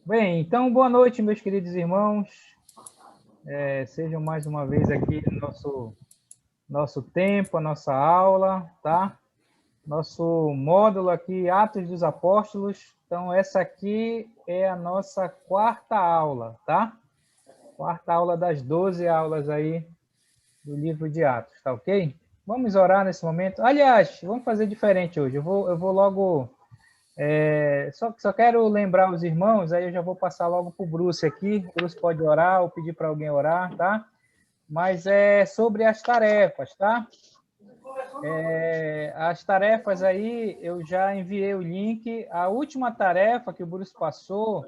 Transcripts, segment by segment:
Bem, então, boa noite, meus queridos irmãos. Sejam mais uma vez aqui no nosso tempo, a nossa aula, tá? Nosso módulo aqui, Atos dos Apóstolos. Então, essa aqui é a nossa quarta aula, tá? Quarta aula das 12 aulas aí do livro de Atos, tá ok? Vamos orar nesse momento. Aliás, vamos fazer diferente hoje. Eu vou logo. Só quero lembrar os irmãos, aí eu já vou passar logo para o Bruce aqui. O Bruce pode orar ou pedir para alguém orar, tá? Mas é sobre as tarefas, tá? As tarefas aí, eu já enviei o link. A última tarefa que o Bruce passou,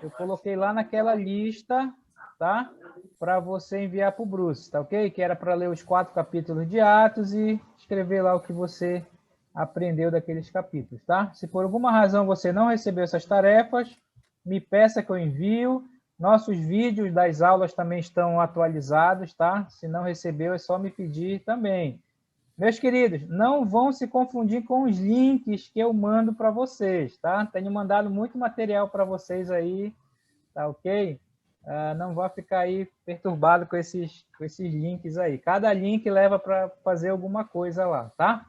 eu coloquei lá naquela lista, tá? Para você enviar para o Bruce, tá ok? Que era para ler os 4 capítulos de Atos e escrever lá o que você aprendeu daqueles capítulos, tá? Se por alguma razão você não recebeu essas tarefas, me peça que eu envio. Nossos vídeos das aulas também estão atualizados, tá? Se não recebeu, é só me pedir também. Meus queridos, não vão se confundir com os links que eu mando para vocês, tá? Tenho mandado muito material para vocês aí, tá ok? Não vá ficar aí perturbado com esses links aí. Cada link leva para fazer alguma coisa lá, tá?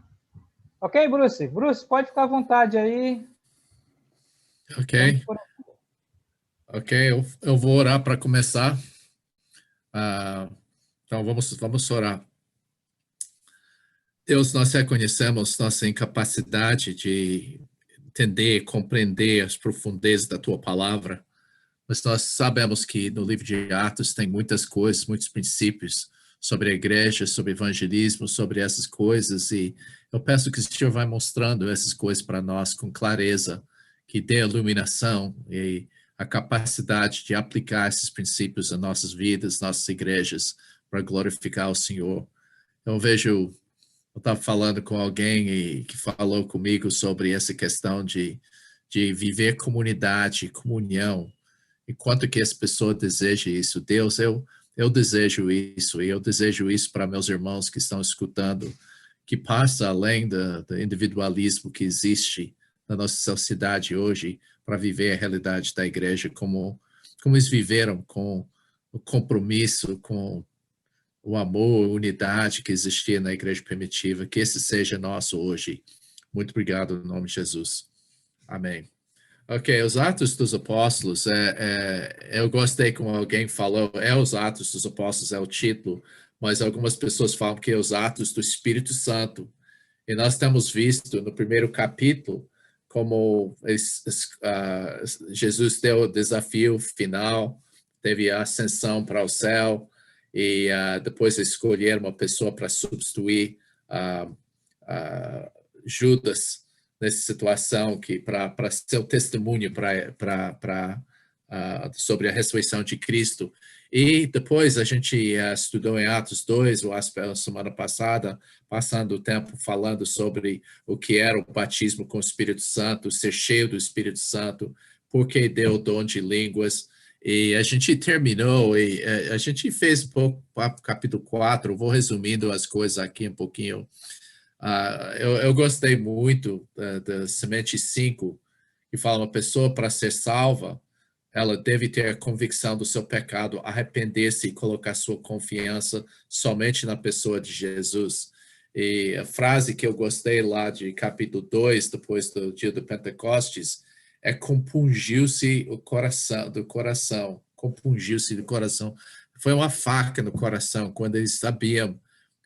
Ok, Bruce? Bruce, pode ficar à vontade aí. Ok, Vamos por... ok, eu vou orar para começar. Então vamos orar. Deus, nós reconhecemos nossa incapacidade de entender, compreender as profundezas da tua palavra, mas nós sabemos que no livro de Atos tem muitas coisas, muitos princípios sobre a igreja, sobre evangelismo, sobre essas coisas, e eu peço que o Senhor vai mostrando essas coisas para nós com clareza, que dê iluminação e a capacidade de aplicar esses princípios em nossas vidas, nossas igrejas, para glorificar o Senhor. Eu estava falando com alguém que falou comigo sobre essa questão de viver comunidade, comunhão, e quanto que essa pessoa deseja isso. Deus, eu desejo isso, e eu desejo isso para meus irmãos que estão escutando, que passa além do individualismo que existe na nossa sociedade hoje, para viver a realidade da igreja como eles viveram, com o compromisso, com o amor, a unidade que existia na igreja primitiva, que esse seja nosso hoje. Muito obrigado, em nome de Jesus. Amém. Ok, os Atos dos Apóstolos, eu gostei como alguém falou, os Atos dos Apóstolos é o título, mas algumas pessoas falam que é os Atos do Espírito Santo. E nós temos visto no primeiro capítulo como Jesus deu o desafio final, teve a ascensão para o céu, e depois escolheram uma pessoa para substituir Judas nessa situação, que para ser o testemunho sobre a ressurreição de Cristo. E depois a gente estudou em Atos 2, a semana passada, passando o tempo falando sobre o que era o batismo com o Espírito Santo, ser cheio do Espírito Santo, porque deu o dom de línguas. E a gente terminou, e a gente fez um pouco capítulo 4, vou resumindo as coisas aqui um pouquinho. Eu gostei muito da semente 5, que fala uma pessoa para ser salva, ela deve ter a convicção do seu pecado, arrepender-se e colocar sua confiança somente na pessoa de Jesus. E a frase que eu gostei lá de capítulo 2, depois do dia do Pentecostes, é compungiu-se o coração, do coração, compungiu-se do coração. Foi uma faca no coração, quando eles sabiam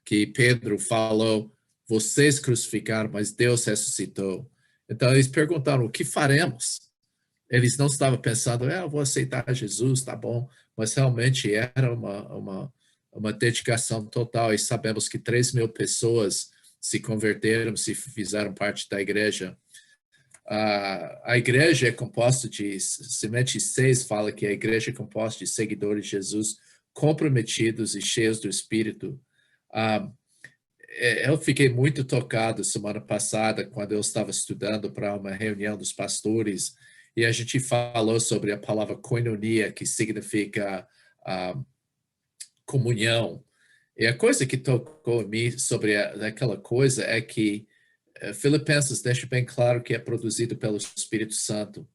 que Pedro falou, vocês crucificaram, mas Deus ressuscitou. Então eles perguntaram, o que faremos? Eles não estavam pensando, eu vou aceitar Jesus, tá bom, mas realmente era uma dedicação total, e sabemos que 3.000 pessoas se converteram, se fizeram parte da igreja. A igreja é composta de, semente 6 fala que a igreja é composta de seguidores de Jesus comprometidos e cheios do Espírito. Eu fiquei muito tocado semana passada, quando eu estava estudando para uma reunião dos pastores, e a gente falou sobre a palavra koinonia, que significa comunhão. E a coisa que tocou em mim sobre aquela coisa é que Filipenses deixa bem claro que é produzido pelo Espírito Santo.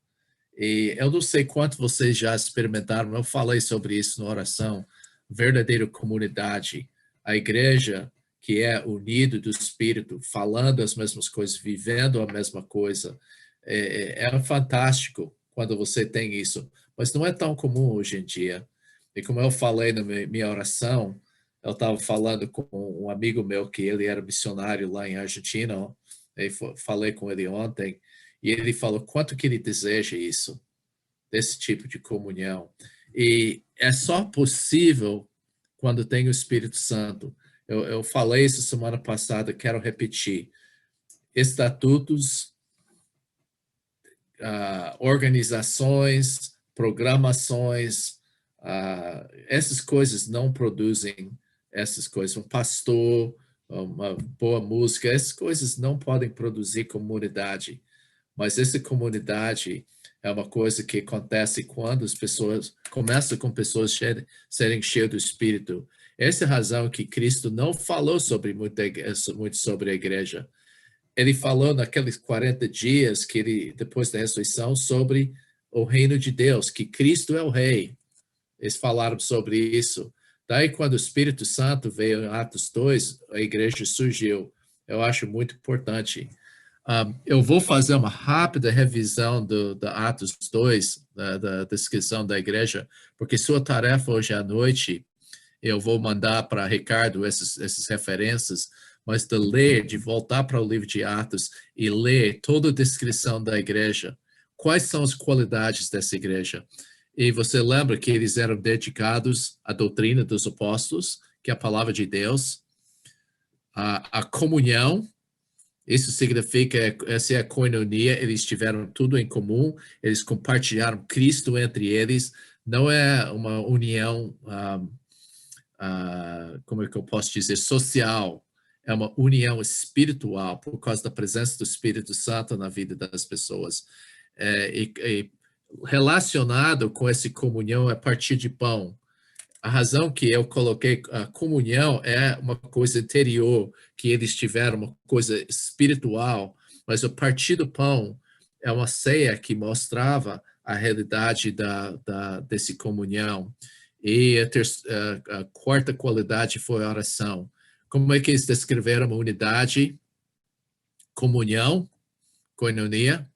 E eu não sei quanto vocês já experimentaram, eu falei sobre isso na oração, verdadeira comunidade, a igreja que é unido do Espírito, falando as mesmas coisas, vivendo a mesma coisa. É fantástico quando você tem isso, mas não é tão comum hoje em dia. E como eu falei na minha oração, eu estava falando com um amigo meu que ele era missionário lá em Argentina, falei com ele ontem, e ele falou quanto que ele deseja isso, desse tipo de comunhão. E é só possível quando tem o Espírito Santo. Eu falei isso semana passada, quero repetir. Estatutos, organizações, programações, essas coisas não produzem essas coisas. Um pastor, uma boa música, essas coisas não podem produzir comunidade. Mas essa comunidade é uma coisa que acontece quando as pessoas começam com pessoas serem cheias do Espírito. Essa é a razão que Cristo não falou muito sobre a igreja. Ele falou naqueles 40 dias que ele, depois da ressurreição, sobre o reino de Deus, que Cristo é o rei. Eles falaram sobre isso. Daí, quando o Espírito Santo veio em Atos 2, a igreja surgiu. Eu acho muito importante. Eu vou fazer uma rápida revisão da Atos 2, da descrição da igreja, porque sua tarefa hoje à noite, eu vou mandar para Ricardo essas referências, mas de voltar para o livro de Atos e ler toda a descrição da igreja. Quais são as qualidades dessa igreja? E você lembra que eles eram dedicados à doutrina dos apóstolos, que é a palavra de Deus, a comunhão. Isso significa, essa é a koinonia, eles tiveram tudo em comum, eles compartilharam Cristo entre eles, não é uma união, como é que eu posso dizer, social, é uma união espiritual, por causa da presença do Espírito Santo na vida das pessoas. E relacionado com essa comunhão é partir de pão. A razão que eu coloquei a comunhão é uma coisa interior, que eles tiveram, uma coisa espiritual, mas o partir do pão é uma ceia que mostrava a realidade desse comunhão. E a quarta qualidade foi a oração. Como é que eles descreveram a unidade? Comunhão, koinonia.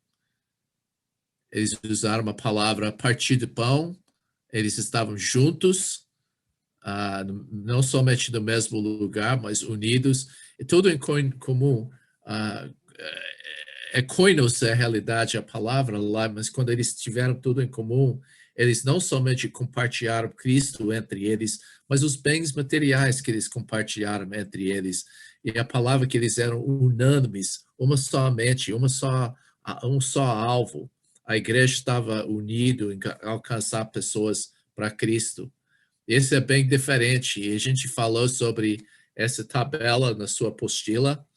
Eles usaram a palavra partir do pão, eles estavam juntos, não somente no mesmo lugar, mas unidos, e tudo em comum. Koinos é a realidade, a palavra lá, mas quando eles tiveram tudo em comum, eles não somente compartilharam Cristo entre eles, mas os bens materiais que eles compartilharam entre eles. E a palavra que eles eram unânimes, uma só mente, um só alvo. A igreja estava unida em alcançar pessoas para Cristo. Esse é bem diferente. E a gente falou sobre essa tabela na sua apostila.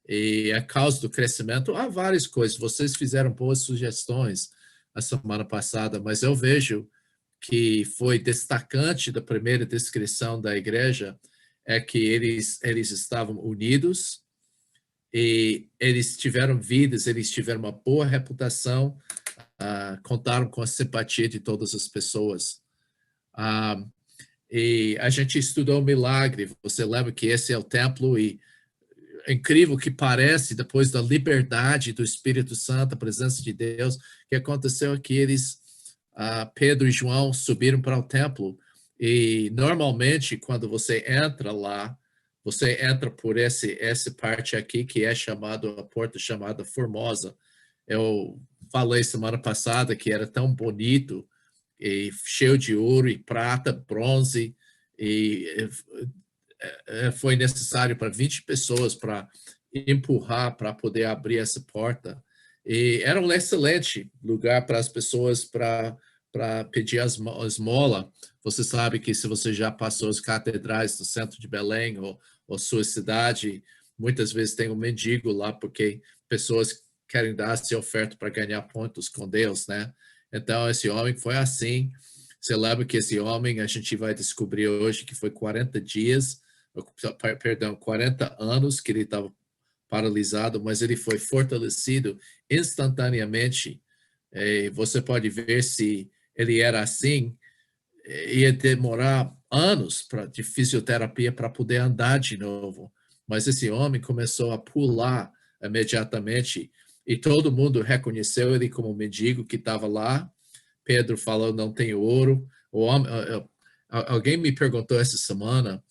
E a causa do crescimento, há várias coisas. Vocês fizeram boas sugestões a semana passada, mas eu vejo que foi destacante da primeira descrição da igreja é que eles estavam unidos e eles tiveram vidas, eles tiveram uma boa reputação, contaram com a simpatia de todas as pessoas. E a gente estudou o milagre. Você lembra que esse é o templo e é incrível que parece, depois da liberdade do Espírito Santo, a presença de Deus, que aconteceu que eles, Pedro e João, subiram para o templo. E normalmente, quando você entra lá, você entra por essa parte aqui, que é a porta chamada Formosa. Eu falei semana passada que era tão bonito, e cheio de ouro e prata, bronze, e foi necessário para 20 pessoas para empurrar, para poder abrir essa porta. E era um excelente lugar para as pessoas para pedir esmola. Você sabe que se você já passou as catedrais do centro de Belém ou sua cidade, muitas vezes tem um mendigo lá, porque pessoas querem dar essa oferta para ganhar pontos com Deus, né? Então, esse homem foi assim. Você lembra que esse homem, a gente vai descobrir hoje que foi 40 dias, perdão, 40 anos que ele estava paralisado, mas ele foi fortalecido instantaneamente Você pode ver se ele era assim, ia demorar anos de fisioterapia para poder andar de novo. Mas esse homem começou a pular imediatamente e todo mundo reconheceu ele como mendigo que estava lá. Pedro falou, não tenho ouro. Alguém me perguntou essa semana,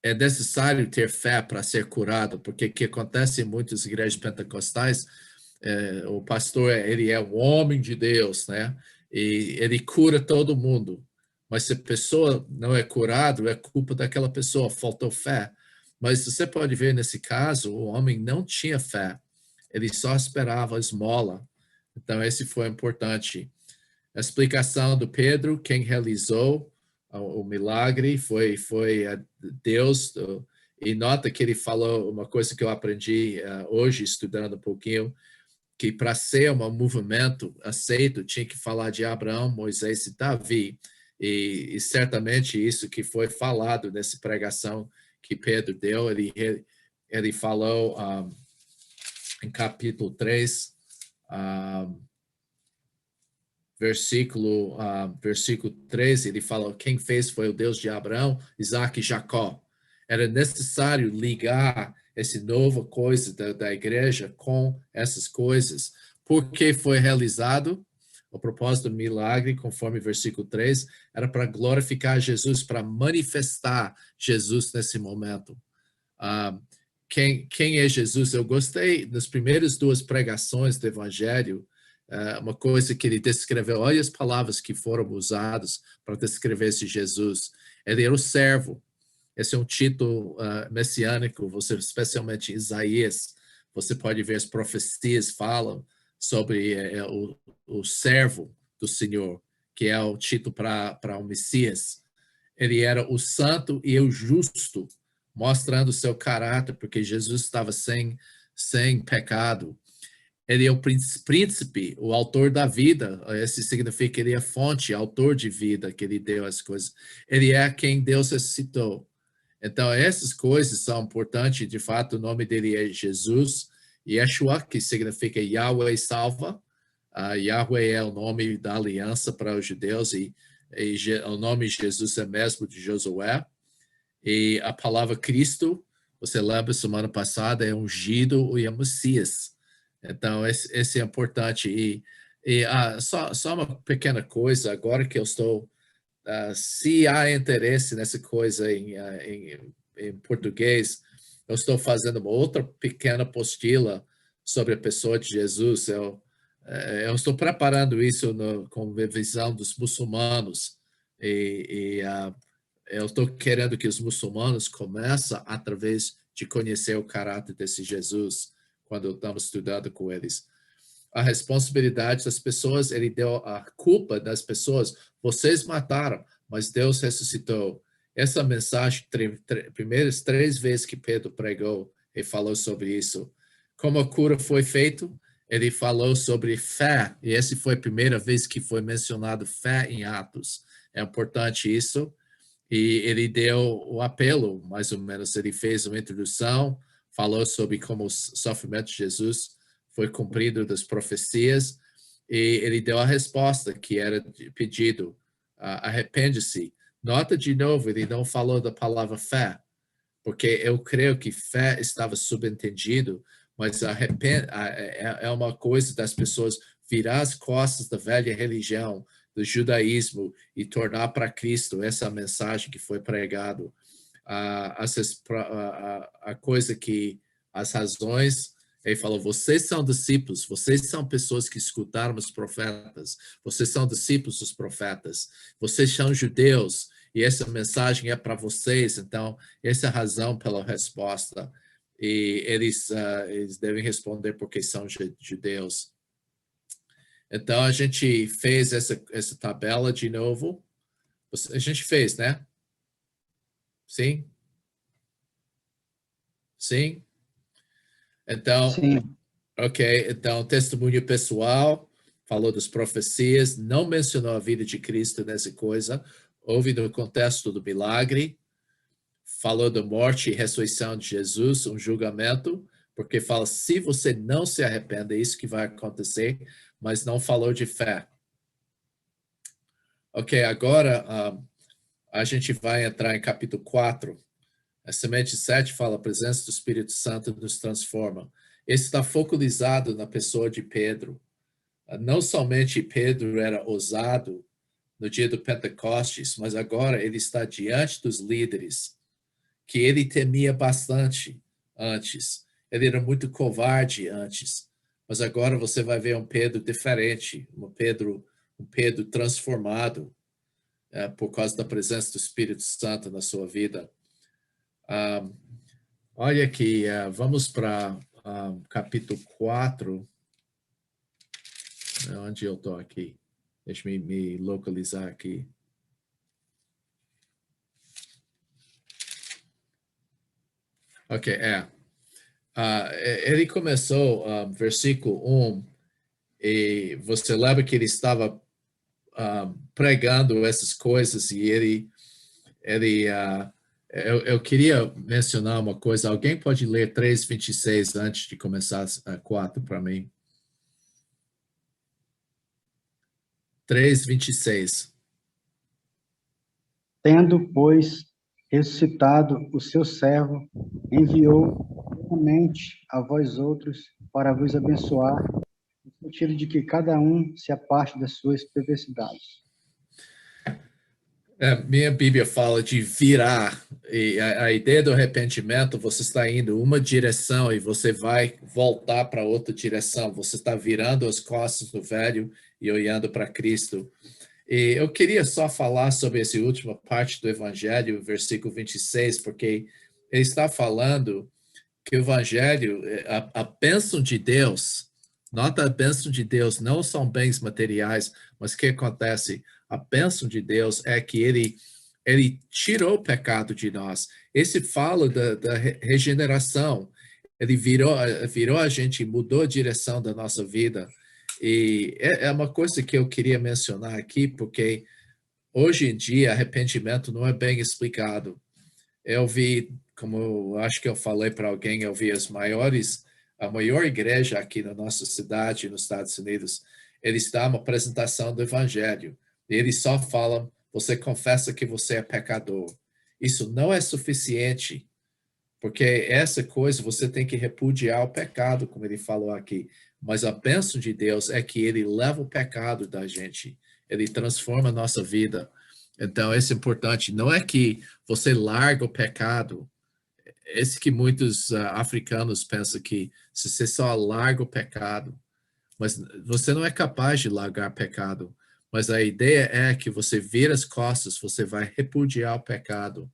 é necessário ter fé para ser curado, porque o que acontece em muitas igrejas pentecostais, o pastor, ele é um homem de Deus, né? E ele cura todo mundo. Mas se a pessoa não é curada, é culpa daquela pessoa, faltou fé. Mas você pode ver nesse caso, o homem não tinha fé. Ele só esperava a esmola. Então, esse foi importante. A explicação do Pedro, quem realizou o milagre foi Deus. E nota que ele falou uma coisa que eu aprendi hoje, estudando um pouquinho, que para ser um movimento aceito, tinha que falar de Abraão, Moisés e Davi. E certamente isso que foi falado nessa pregação que Pedro deu, ele falou em capítulo 3, versículo 13, ele fala, quem fez foi o Deus de Abraão, Isaac e Jacó. Era necessário ligar essa nova coisa da igreja com essas coisas, porque foi realizado o propósito do milagre, conforme versículo 3, era para glorificar Jesus, para manifestar Jesus nesse momento. Quem é Jesus? Eu gostei das primeiras duas pregações do Evangelho, uma coisa que ele descreveu, olha as palavras que foram usadas para descrever esse Jesus. Ele era o servo. Esse é um título messiânico, especialmente em Isaías, você pode ver as profecias falam sobre o servo do Senhor, que é o título para o Messias. Ele era o santo e o justo, mostrando o seu caráter, porque Jesus estava sem pecado. Ele é o príncipe, o autor da vida. Esse significa que ele é fonte, autor de vida, que ele deu as coisas. Ele é quem Deus ressuscitou. Então, essas coisas são importantes. De fato, o nome dele é Jesus. Yeshua, que significa Yahweh salva. Yahweh é o nome da aliança para os judeus e o nome Jesus é mesmo de Josué. E a palavra Cristo, você lembra, semana passada, é ungido e é Messias. Então, esse é importante. Só uma pequena coisa, agora que eu estou, se há interesse nessa coisa em português, eu estou fazendo uma outra pequena apostila sobre a pessoa de Jesus. Eu estou preparando isso com a visão dos muçulmanos. Eu estou querendo que os muçulmanos comecem através de conhecer o caráter desse Jesus, quando estamos estudando com eles. A responsabilidade das pessoas, ele deu a culpa das pessoas. Vocês mataram, mas Deus ressuscitou. Essa mensagem, primeiras 3 vezes que Pedro pregou, ele falou sobre isso. Como a cura foi feita, ele falou sobre fé, e essa foi a primeira vez que foi mencionado fé em Atos. É importante isso. E ele deu o apelo, mais ou menos, ele fez uma introdução, falou sobre como o sofrimento de Jesus foi cumprido das profecias, e ele deu a resposta que era pedido, arrepende-se. Nota de novo, ele não falou da palavra fé, porque eu creio que fé estava subentendido, mas é uma coisa das pessoas virar as costas da velha religião, do judaísmo e tornar para Cristo essa mensagem que foi pregado. A coisa que, as razões, ele falou, vocês são discípulos, vocês são pessoas que escutaram os profetas, vocês são discípulos dos profetas, vocês são judeus, e essa mensagem é para vocês, então, essa é a razão pela resposta. E eles devem responder porque são judeus. Então, a gente fez essa tabela de novo. A gente fez, né? Sim? Sim? Então, Sim. ok. Então, testemunho pessoal, falou das profecias, não mencionou a vida de Cristo nessa coisa. Houve no contexto do milagre. Falou da morte e ressurreição de Jesus, um julgamento, porque fala, se você não se arrepende, é isso que vai acontecer, mas não falou de fé. Ok, agora a gente vai entrar em capítulo 4. A semente 7 fala, a presença do Espírito Santo nos transforma. Esse está focalizado na pessoa de Pedro. Não somente Pedro era ousado no dia do Pentecostes, mas agora ele está diante dos líderes, que ele temia bastante antes. Ele era muito covarde antes, mas agora você vai ver um Pedro diferente, um Pedro transformado por causa da presença do Espírito Santo na sua vida. Olha aqui, vamos para capítulo 4. Onde eu estou aqui? Deixa eu me localizar aqui. Ok, ele começou, versículo 1, e você lembra que ele estava pregando essas coisas, e eu queria mencionar uma coisa. Alguém pode ler 3:26 antes de começar a 4 para mim? 3:26. Tendo, pois, ressuscitado o seu servo, enviou somente a vós outros para vos abençoar, no sentido de que cada um se aparte das suas perversidades. Minha Bíblia fala de virar, e a ideia do arrependimento, você está indo uma direção e você vai voltar para outra direção, você está virando as costas do velho e olhando para Cristo. E eu queria só falar sobre essa última parte do Evangelho, versículo 26, porque ele está falando que o Evangelho, a bênção de Deus, nota a bênção de Deus, não são bens materiais, mas o que acontece? A bênção de Deus é que ele tirou o pecado de nós. Esse fala da regeneração. Ele virou a gente, mudou a direção da nossa vida. E é uma coisa que eu queria mencionar aqui, porque hoje em dia arrependimento não é bem explicado. Eu vi, como eu acho que eu falei para alguém, eu vi a maior igreja aqui na nossa cidade, nos Estados Unidos, eles dão uma apresentação do Evangelho. E eles só falam, você confessa que você é pecador. Isso não é suficiente, porque essa coisa você tem que repudiar o pecado, como ele falou aqui. Mas a bênção de Deus é que ele leva o pecado da gente. Ele transforma a nossa vida. Então, isso é importante. Não é que você larga o pecado. Esse que muitos africanos pensam que se você só larga o pecado, mas você não é capaz de largar pecado. Mas a ideia é que você vira as costas, você vai repudiar o pecado.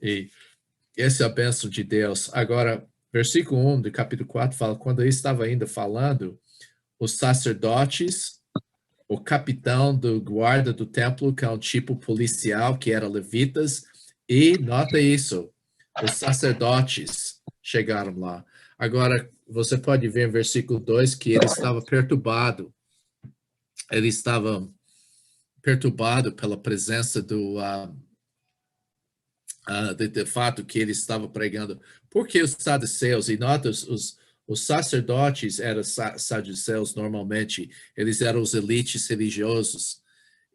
E essa é a bênção de Deus. Agora, versículo 1 do capítulo 4 fala, quando ele estava ainda falando, os sacerdotes, o capitão do guarda do templo, que é um tipo policial, que era levitas, e, nota isso, os sacerdotes chegaram lá. Agora, você pode ver em versículo 2 que ele estava perturbado. Ele estava perturbado pela presença de fato que ele estava pregando. Porque os saduceus, e nota, os sacerdotes eram saduceus normalmente, eles eram os elites religiosos.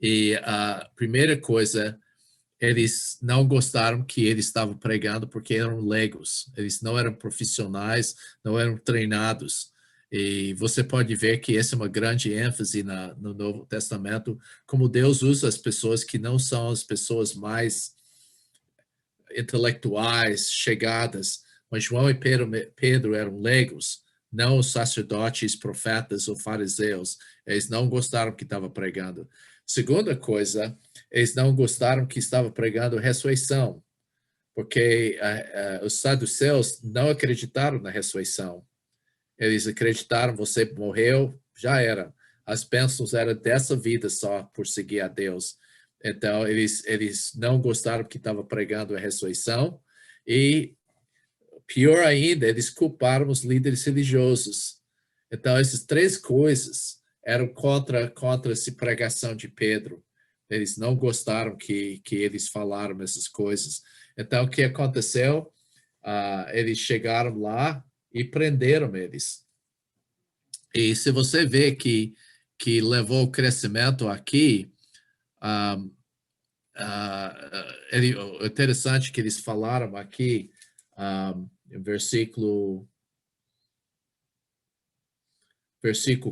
E a primeira coisa, eles não gostaram que ele estava pregando porque eram leigos, eles não eram profissionais, não eram treinados. E você pode ver que essa é uma grande ênfase no Novo Testamento, como Deus usa as pessoas que não são as pessoas mais intelectuais, chegadas, mas João e Pedro eram leigos, não os sacerdotes, profetas ou fariseus. Eles não gostaram que estava pregando. Segunda coisa, eles não gostaram que estava pregando ressurreição, porque os saduceus não acreditaram na ressurreição. Eles acreditaram, você morreu, já era. As bênçãos eram dessa vida só por seguir a Deus. Então, eles não gostaram que estava pregando a ressurreição e, pior ainda, eles culparam os líderes religiosos. Então, essas três coisas eram contra essa pregação de Pedro. Eles não gostaram que eles falaram essas coisas. Então, o que aconteceu? Eles chegaram lá e prenderam eles. E se você vê que levou o crescimento aqui, é interessante que eles falaram aqui, em versículo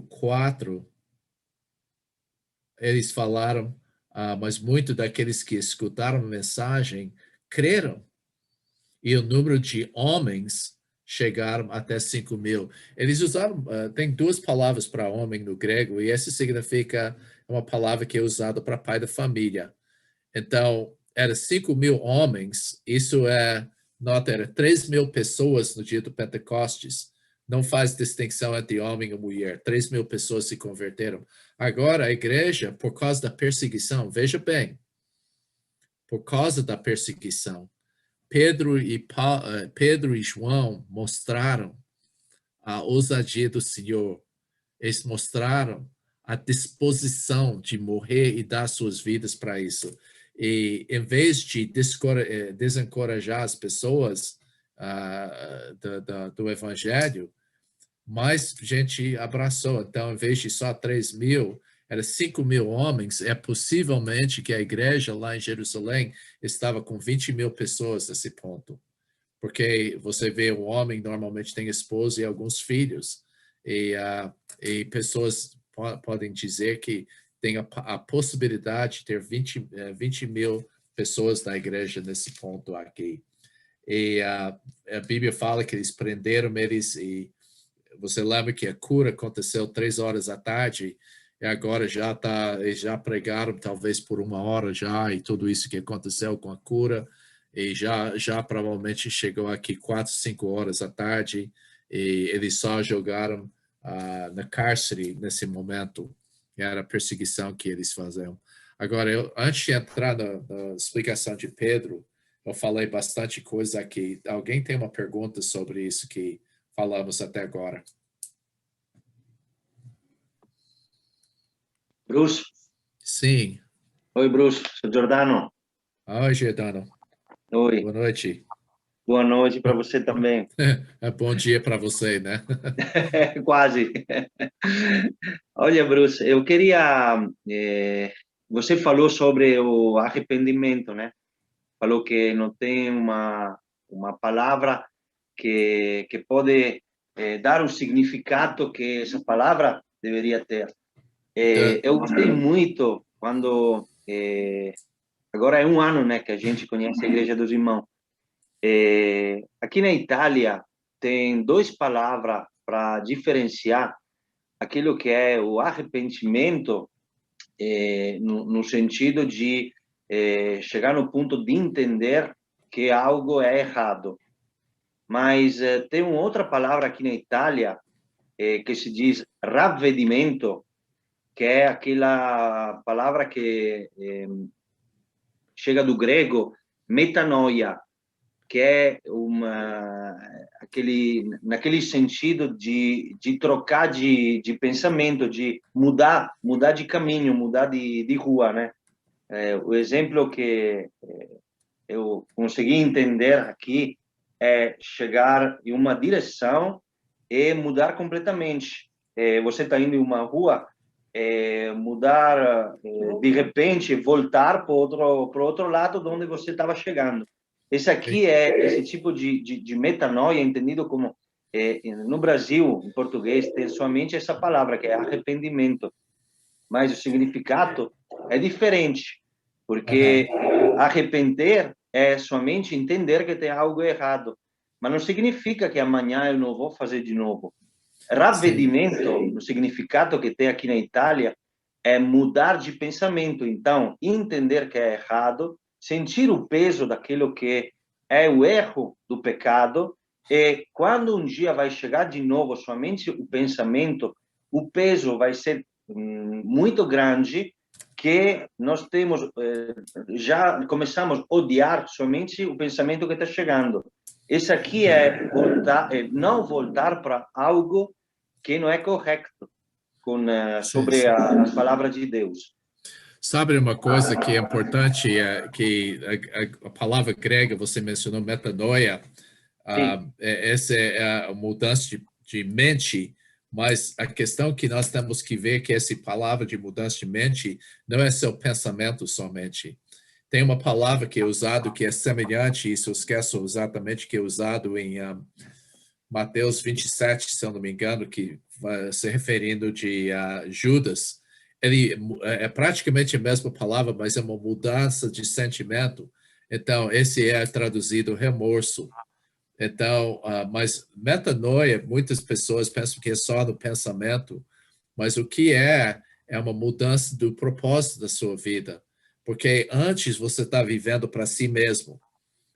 4, eles falaram, mas muitos daqueles que escutaram a mensagem creram. E o número de homens chegaram até 5.000. Eles usaram, tem duas palavras para homem no grego, e essa significa uma palavra que é usada para pai da família. Então, era 5.000 homens, isso era 3.000 pessoas no dia do Pentecostes. Não faz distinção entre homem e mulher. 3.000 pessoas se converteram. Agora, a igreja, por causa da perseguição, veja bem, por causa da perseguição, Pedro e João mostraram a ousadia do Senhor. Eles mostraram a disposição de morrer e dar suas vidas para isso. E em vez de desencorajar as pessoas do Evangelho, mais gente abraçou. Então, em vez de só 3.000, era 5.000 homens. É possivelmente que a igreja lá em Jerusalém estava com 20.000 pessoas nesse ponto. Porque você vê, o homem normalmente tem esposa e alguns filhos. E pessoas podem dizer que tem a possibilidade de ter 20.000 pessoas na igreja nesse ponto aqui. E a Bíblia fala que eles prenderam eles, e você lembra que a cura aconteceu 3 horas da tarde, e agora eles já pregaram talvez por 1 hora já, e tudo isso que aconteceu com a cura, e já provavelmente chegou aqui 4, 5 horas da tarde, e eles só jogaram na cárcere nesse momento. Era a perseguição que eles faziam. Agora, antes de entrar na explicação de Pedro, eu falei bastante coisa aqui. Alguém tem uma pergunta sobre isso que falamos até agora? Bruce? Sim. Oi, Bruce. Sou Giordano. Oi, Giordano. Oi. Boa noite. Boa noite para você também. Bom dia para você, né? Quase. Olha, Bruce, eu queria... você falou sobre o arrependimento, né? Falou que não tem uma palavra que pode dar o significado que essa palavra deveria ter. Eu gostei muito quando... agora é 1 ano, né, que a gente conhece a Igreja dos Irmãos. Aqui na Itália tem 2 palavras para diferenciar aquilo que é o arrependimento, no sentido de chegar no ponto de entender que algo é errado. Mas tem uma outra palavra aqui na Itália que se diz ravvedimento, que é aquela palavra que chega do grego metanoia, que é naquele sentido de trocar de pensamento, de mudar de caminho, mudar de rua, né? O exemplo que eu consegui entender aqui é chegar em uma direção e mudar completamente. Você está indo em uma rua, mudar, de repente, voltar para o outro lado de onde você estava chegando. Esse aqui esse tipo de metanoia, entendido como, no Brasil, em português, tem somente essa palavra, que é arrependimento. Mas o significado é diferente, porque arrepender é somente entender que tem algo errado, mas não significa que amanhã eu não vou fazer de novo. Ravvedimento, no significado que tem aqui na Itália, é mudar de pensamento. Então, entender que é errado, sentir o peso daquilo que é o erro do pecado, e quando um dia vai chegar de novo somente o pensamento, o peso vai ser muito grande, que nós temos, já começamos a odiar somente o pensamento que está chegando. Esse aqui é não voltar para algo que não é correto sobre as palavras de Deus. Sabe uma coisa que é importante, que a palavra grega, você mencionou metanoia, Sim. Essa é a mudança de mente, mas a questão que nós temos que ver que essa palavra de mudança de mente não é seu pensamento somente. Tem uma palavra que é usada que é semelhante, isso eu esqueço exatamente, que é usado em Mateus 27, se eu não me engano, que vai se referindo de Judas. Ele é praticamente a mesma palavra, mas é uma mudança de sentimento. Então, esse é traduzido remorso. Então, mas metanoia, muitas pessoas pensam que é só no pensamento, mas o que é uma mudança do propósito da sua vida. Porque antes você está vivendo para si mesmo.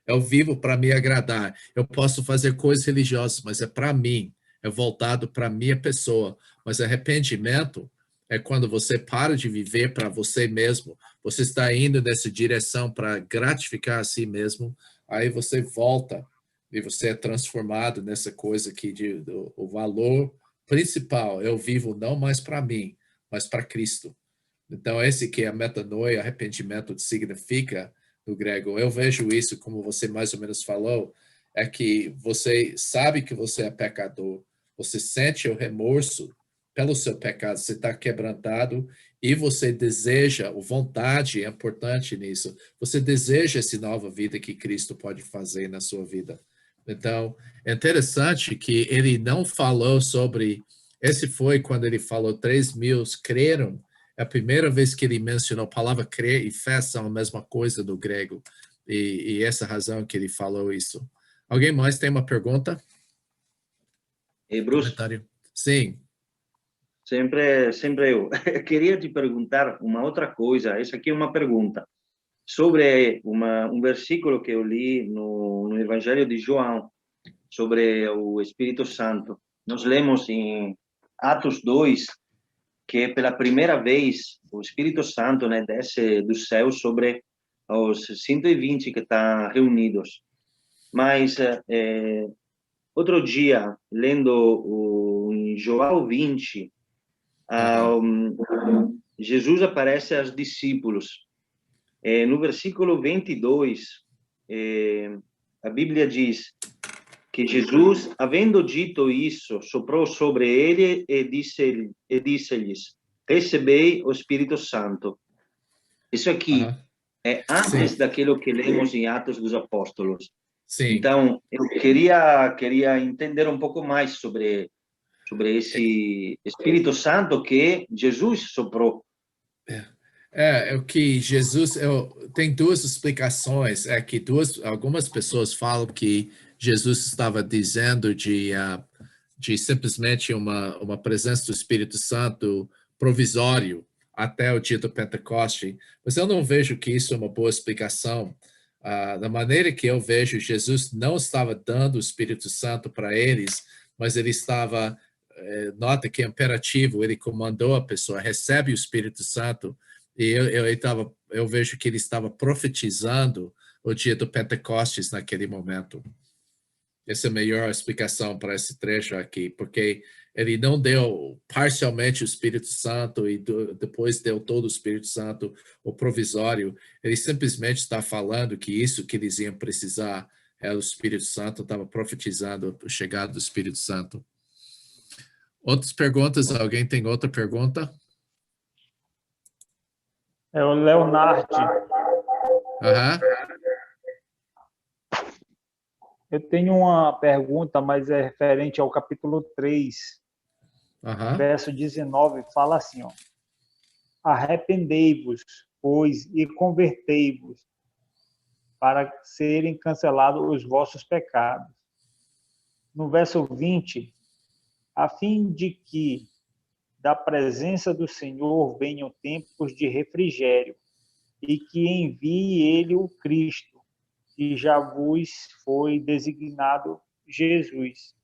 Eu vivo para me agradar. Eu posso fazer coisas religiosas, mas é para mim. É voltado para a minha pessoa. Mas arrependimento é quando você para de viver para você mesmo. Você está indo nessa direção para gratificar a si mesmo. Aí você volta e você é transformado nessa coisa que o valor principal. Eu vivo não mais para mim, mas para Cristo. Então, esse que é a metanoia, arrependimento significa no grego. Eu vejo isso, como você mais ou menos falou, é que você sabe que você é pecador, você sente o remorso pelo seu pecado, você está quebrantado e você deseja, a vontade é importante nisso, você deseja essa nova vida que Cristo pode fazer na sua vida. Então, é interessante que ele não falou sobre, esse foi quando ele falou 3.000 creram. É a primeira vez que ele mencionou a palavra crer e fé são a mesma coisa do grego. E essa razão que ele falou isso. Alguém mais tem uma pergunta? Bruce, Comentário? Sim. sempre eu. Queria te perguntar uma outra coisa. Essa aqui é uma pergunta sobre um versículo que eu li no Evangelho de João, sobre o Espírito Santo. Nós lemos em Atos 2, que pela primeira vez o Espírito Santo, né, desce do céu sobre os 120 que estão reunidos. Mas outro dia, lendo em João 20, Jesus aparece aos discípulos. No versículo 22, a Bíblia diz que Jesus, havendo dito isso, soprou sobre ele e disse-lhes: recebei o Espírito Santo. Isso aqui é antes daquilo que lemos em Atos dos Apóstolos. Sim. Então, eu queria entender um pouco mais sobre esse Espírito Santo que Jesus soprou. É o que Jesus tem duas explicações. É que algumas pessoas falam que Jesus estava dizendo de simplesmente uma presença do Espírito Santo provisório até o dia do Pentecoste. Mas eu não vejo que isso é uma boa explicação. Da maneira que eu vejo, Jesus não estava dando o Espírito Santo para eles, mas ele estava, nota que é imperativo, ele comandou a pessoa, recebe o Espírito Santo, e eu vejo que ele estava profetizando o dia do Pentecostes naquele momento. Essa é a melhor explicação para esse trecho aqui, porque ele não deu parcialmente o Espírito Santo e depois deu todo o Espírito Santo, o provisório. Ele simplesmente está falando que isso que eles iam precisar é o Espírito Santo, estava profetizando a chegada do Espírito Santo. Outras perguntas? Alguém tem outra pergunta? É o Leonardo. Eu tenho uma pergunta, mas é referente ao capítulo 3, verso 19, fala assim, ó: arrependei-vos, pois, e convertei-vos, para serem cancelados os vossos pecados. No verso 20, a fim de que da presença do Senhor venham tempos de refrigério, e que envie ele o Cristo, que já vos foi designado Jesus.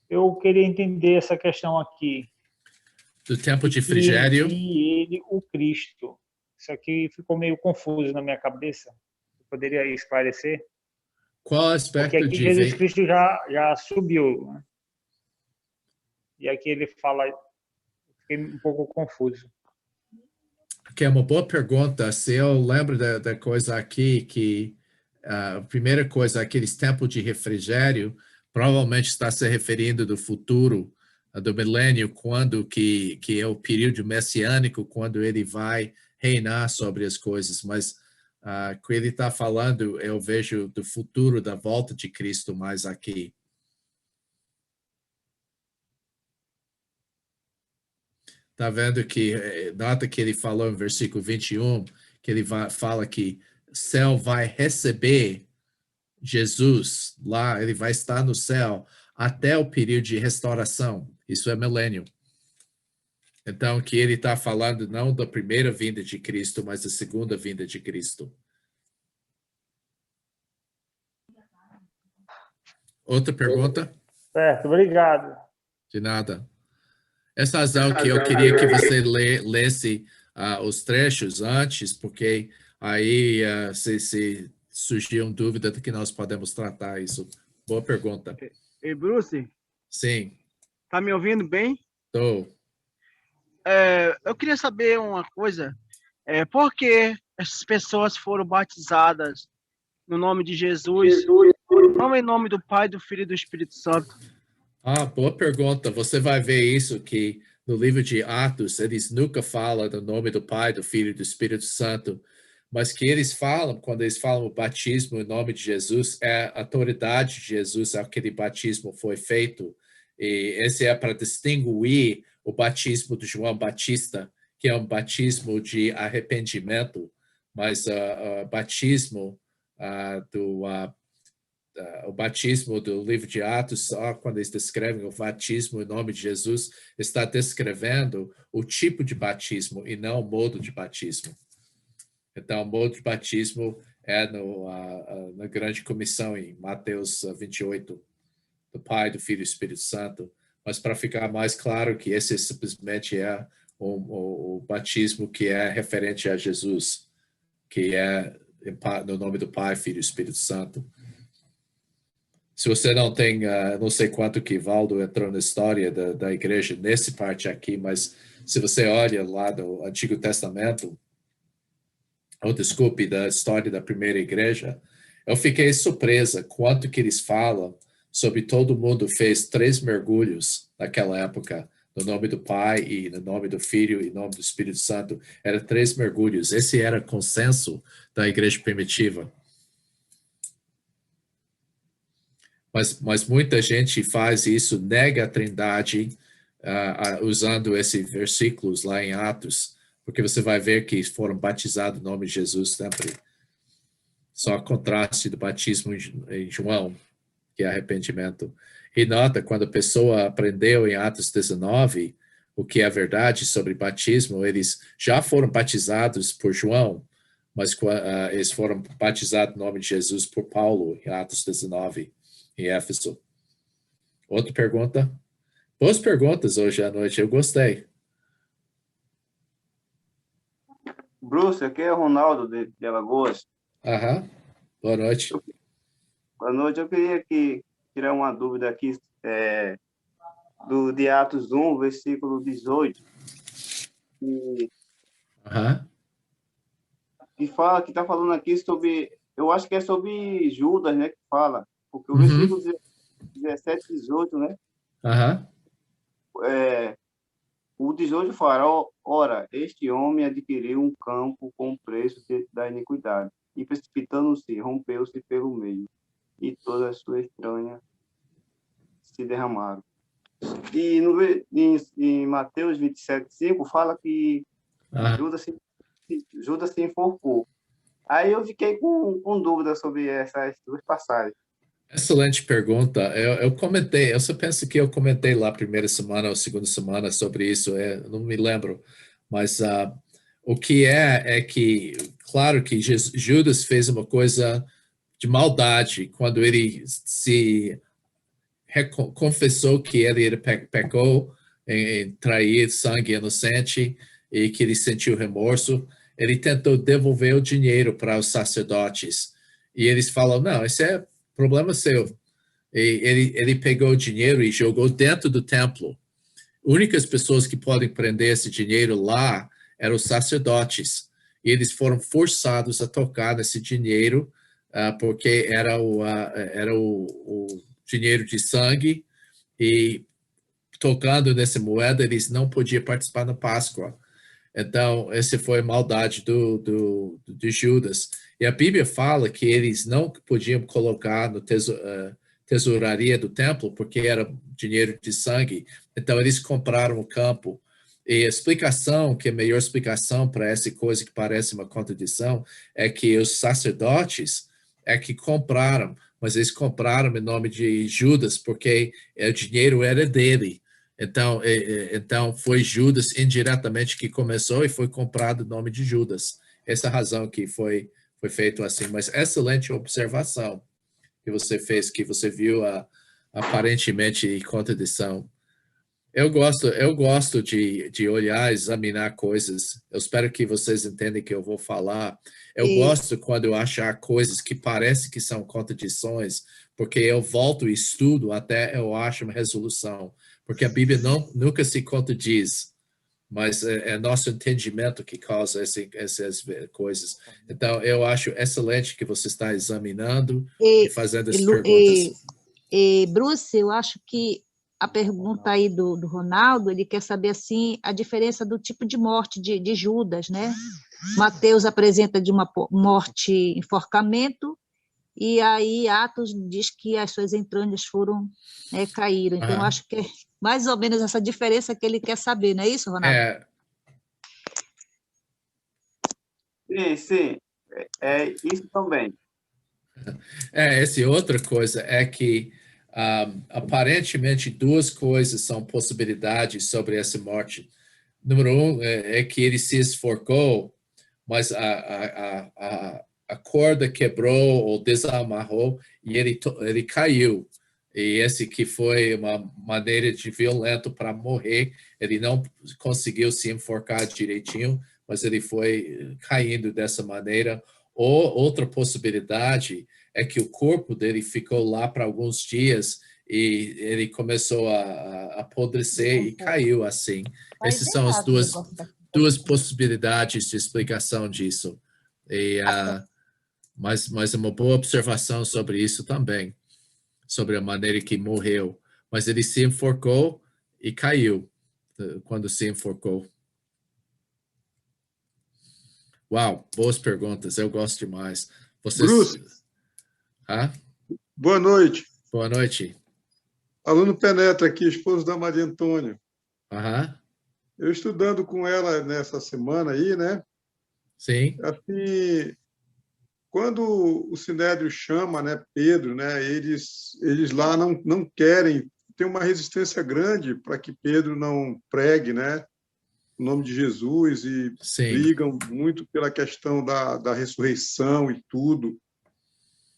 Eu queria entender essa questão aqui. Do tempo de refrigério. E ele, o Cristo. Isso aqui ficou meio confuso na minha cabeça. Eu poderia esclarecer? Qual aspecto porque aqui de Jesus Cristo já subiu, né? E aqui ele fala, fiquei um pouco confuso. Que é uma boa pergunta. Se eu lembro da coisa aqui, que a primeira coisa, aqueles tempos de refrigério, provavelmente está se referindo do futuro, do milênio, quando que é o período messiânico, quando ele vai reinar sobre as coisas. Mas o que ele está falando, eu vejo do futuro, da volta de Cristo mais aqui. Está vendo que, nota que ele falou em versículo 21, que ele fala que o céu vai receber Jesus lá, ele vai estar no céu até o período de restauração. Isso é milênio. Então, que ele está falando não da primeira vinda de Cristo, mas da segunda vinda de Cristo. Outra pergunta? Certo, obrigado. De nada. Essa razão que eu queria que você lesse os trechos antes, porque aí se surgiu dúvida de que nós podemos tratar isso. Boa pergunta. E Bruce, Sim. tá me ouvindo bem? Estou. Eu queria saber uma coisa. Por que essas pessoas foram batizadas no nome de Jesus, não em nome do Pai, do Filho e do Espírito Santo? Boa pergunta. Você vai ver isso que no livro de Atos, eles nunca falam do nome do Pai, do Filho e do Espírito Santo, mas que eles falam, quando eles falam o batismo em nome de Jesus, é a autoridade de Jesus, aquele batismo foi feito. E esse é para distinguir o batismo de João Batista, que é um batismo de arrependimento, mas o batismo o batismo do livro de Atos, só quando eles descrevem o batismo em nome de Jesus, está descrevendo o tipo de batismo e não o modo de batismo. Então, o modo de batismo é na grande comissão em Mateus 28, do Pai, do Filho e do Espírito Santo. Mas para ficar mais claro que esse simplesmente é o batismo que é referente a Jesus, que é no nome do Pai, Filho e Espírito Santo. Se você não tem, não sei quanto que Valdo entrou na história da igreja nesse parte aqui, mas se você olha lá do Antigo Testamento, da história da primeira igreja, eu fiquei surpresa quanto que eles falam sobre todo mundo fez 3 mergulhos naquela época, no nome do Pai e no nome do Filho e no nome do Espírito Santo. Era 3 mergulhos. Esse era o consenso da igreja primitiva. Mas muita gente faz isso, nega a Trindade, usando esses versículos lá em Atos, porque você vai ver que foram batizados no nome de Jesus sempre. Só contraste do batismo em João, que é arrependimento. E nota, quando a pessoa aprendeu em Atos 19 o que é verdade sobre batismo, eles já foram batizados por João, mas eles foram batizados no nome de Jesus por Paulo, em Atos 19. Em Éfeso. Outra pergunta? Boas perguntas hoje à noite, eu gostei. Bruce, aqui é o Ronaldo de Alagoas. Boa noite. Boa noite, eu queria tirar uma dúvida aqui de Atos 1, versículo 18. Que fala, que está falando aqui sobre, eu acho que é sobre Judas, né, que fala. Porque o versículo 17 e 18, né? O 18 fala, ora, este homem adquiriu um campo com o preço da iniquidade, e precipitando-se, rompeu-se pelo meio, e todas as suas entranhas se derramaram. E em Mateus 27:5 fala que Judas se enforcou. Aí eu fiquei com dúvida sobre essas 2 passagens. Excelente pergunta. Eu só penso que eu comentei lá a primeira semana ou segunda semana sobre isso, não me lembro, mas o que é que, claro que Judas fez uma coisa de maldade quando ele se confessou que ele pecou em trair sangue inocente e que ele sentiu remorso. Ele tentou devolver o dinheiro para os sacerdotes e eles falam, não, isso é problema seu. Ele pegou o dinheiro e jogou dentro do templo. Únicas pessoas que podem prender esse dinheiro lá eram os sacerdotes. E eles foram forçados a tocar nesse dinheiro porque era o dinheiro de sangue, e tocando nessa moeda, eles não podiam participar da Páscoa. Então, essa foi a maldade de Judas. E a Bíblia fala que eles não podiam colocar no tesouraria do templo, porque era dinheiro de sangue. Então, eles compraram o campo. E a explicação, que é a melhor explicação para essa coisa que parece uma contradição, é que os sacerdotes é que compraram, mas eles compraram em nome de Judas, porque o dinheiro era dele. Então foi Judas indiretamente que começou e foi comprado em nome de Judas. Essa é a razão que foi feito assim. Mas excelente observação que você fez, que você viu aparentemente contradição. Eu gosto de olhar, examinar coisas. Eu espero que vocês entendam que eu vou falar. Eu gosto quando eu achar coisas que parecem que são contradições, porque eu volto e estudo até eu acho uma resolução. Porque a Bíblia nunca se contradiz, mas é nosso entendimento que causa essas coisas. Então, eu acho excelente que você está examinando e fazendo essas perguntas. Bruce, eu acho que a pergunta aí do Ronaldo, ele quer saber, assim, a diferença do tipo de morte de Judas, né? Mateus apresenta de uma morte, enforcamento, e aí Atos diz que as suas entranhas caíram. Então, eu acho que é mais ou menos essa diferença que ele quer saber, não é isso, Ronaldo? Sim. É isso também. Essa outra coisa é que aparentemente duas coisas são possibilidades sobre essa morte. Número um é que ele se esforçou, mas a corda quebrou ou desamarrou e ele caiu. E esse que foi uma maneira de violento para morrer. Ele não conseguiu se enforcar direitinho, mas ele foi caindo dessa maneira. Ou outra possibilidade é que o corpo dele ficou lá para alguns dias e ele começou a apodrecer e caiu assim. Essas são as duas possibilidades de explicação disso. Mas é uma boa observação sobre isso também, sobre a maneira que morreu. Mas ele se enforcou e caiu quando se enforcou. Uau, boas perguntas, eu gosto demais. Bruce, boa noite. Boa noite. Aluno Penetra aqui, esposo da Maria Antônia. Eu estudando com ela nessa semana aí, né? Sim. Assim, quando o Sinédrio chama, né, Pedro, né, eles lá não querem, tem uma resistência grande para que Pedro não pregue, né, o nome de Jesus, e brigam muito pela questão da ressurreição e tudo.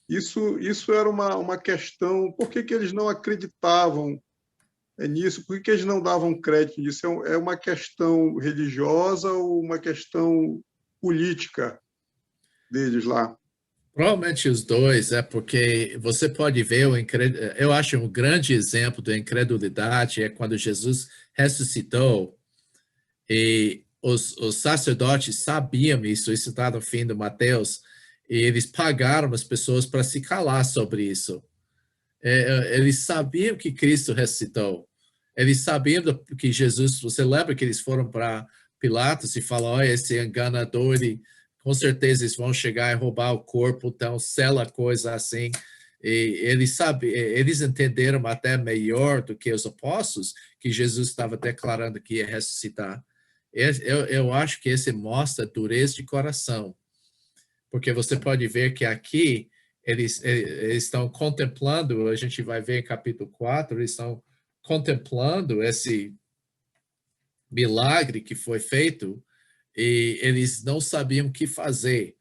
Isso era uma questão, por que eles não acreditavam nisso? Por que eles não davam crédito nisso? É uma questão religiosa ou uma questão política deles lá? Provavelmente os dois, porque você pode ver, eu acho um grande exemplo da incredulidade é quando Jesus ressuscitou e os sacerdotes sabiam isso está no fim do Mateus, e eles pagaram as pessoas para se calar sobre isso. Eles sabiam que Cristo ressuscitou. Eles sabiam que Jesus, você lembra que eles foram para Pilatos e falaram, olha, esse enganador, com certeza eles vão chegar e roubar o corpo, então sela coisa assim. E eles entenderam até melhor do que os apóstolos que Jesus estava declarando que ia ressuscitar. Eu acho que esse mostra dureza de coração, porque você pode ver que aqui eles estão contemplando, a gente vai ver em capítulo 4, eles estão contemplando esse milagre que foi feito e eles não sabiam o que fazer.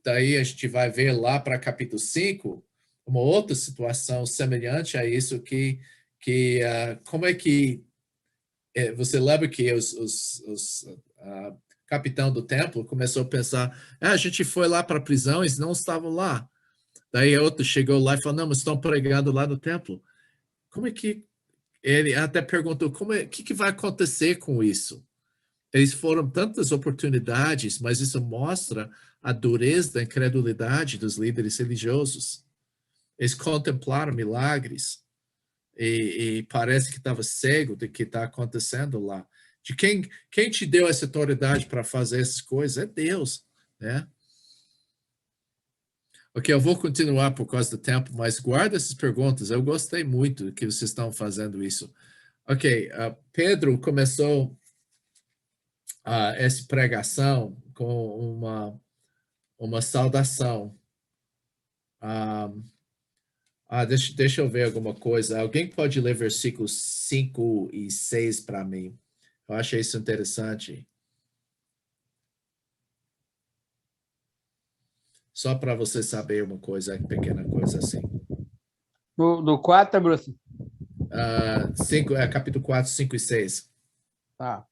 Daí a gente vai ver lá para capítulo 5, uma outra situação semelhante a isso, como é que você lembra que os capitão do templo começou a pensar, a gente foi lá para a prisão, eles não estavam lá. Daí outro chegou lá e falou, não, mas estão pregando lá no templo. Como é que... Ele até perguntou, o que vai acontecer com isso? Eles foram tantas oportunidades, mas isso mostra a dureza da incredulidade dos líderes religiosos. Eles contemplaram milagres e parece que estava cego do que está acontecendo lá. De quem te deu essa autoridade para fazer essas coisas? É Deus, né? Ok, eu vou continuar por causa do tempo, mas guarda essas perguntas. Eu gostei muito que vocês estão fazendo isso. Ok, Pedro começou essa pregação com uma saudação. Deixa eu ver alguma coisa. Alguém pode ler versículos 5 e 6 para mim? Eu achei isso interessante. Só para você saber uma coisa, pequena coisa assim. Do 4, Bruce? Capítulo 4, 5 e 6. Tá.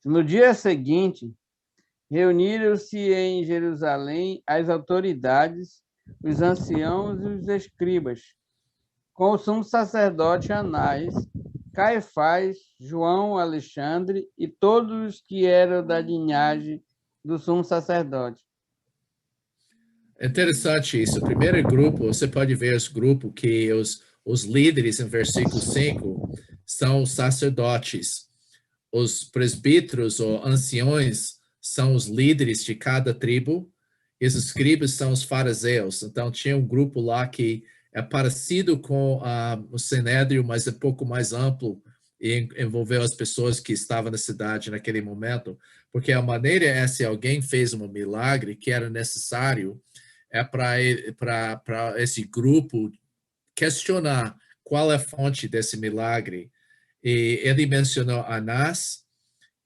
No dia seguinte, reuniram-se em Jerusalém as autoridades, os anciãos e os escribas, com o sumo sacerdote Anás, Caifás, João, Alexandre e todos os que eram da linhagem do sumo sacerdote. Interessante isso. O primeiro grupo, você pode ver os grupos que os líderes, em versículo 5, são os sacerdotes. Os presbíteros ou anciões são os líderes de cada tribo, e os escribas são os fariseus. Então, tinha um grupo lá que é parecido com o Sinédrio, mas é um pouco mais amplo e envolveu as pessoas que estavam na cidade naquele momento, porque a maneira é se alguém fez um milagre que era necessário, é para esse grupo questionar qual é a fonte desse milagre. E ele mencionou Anás,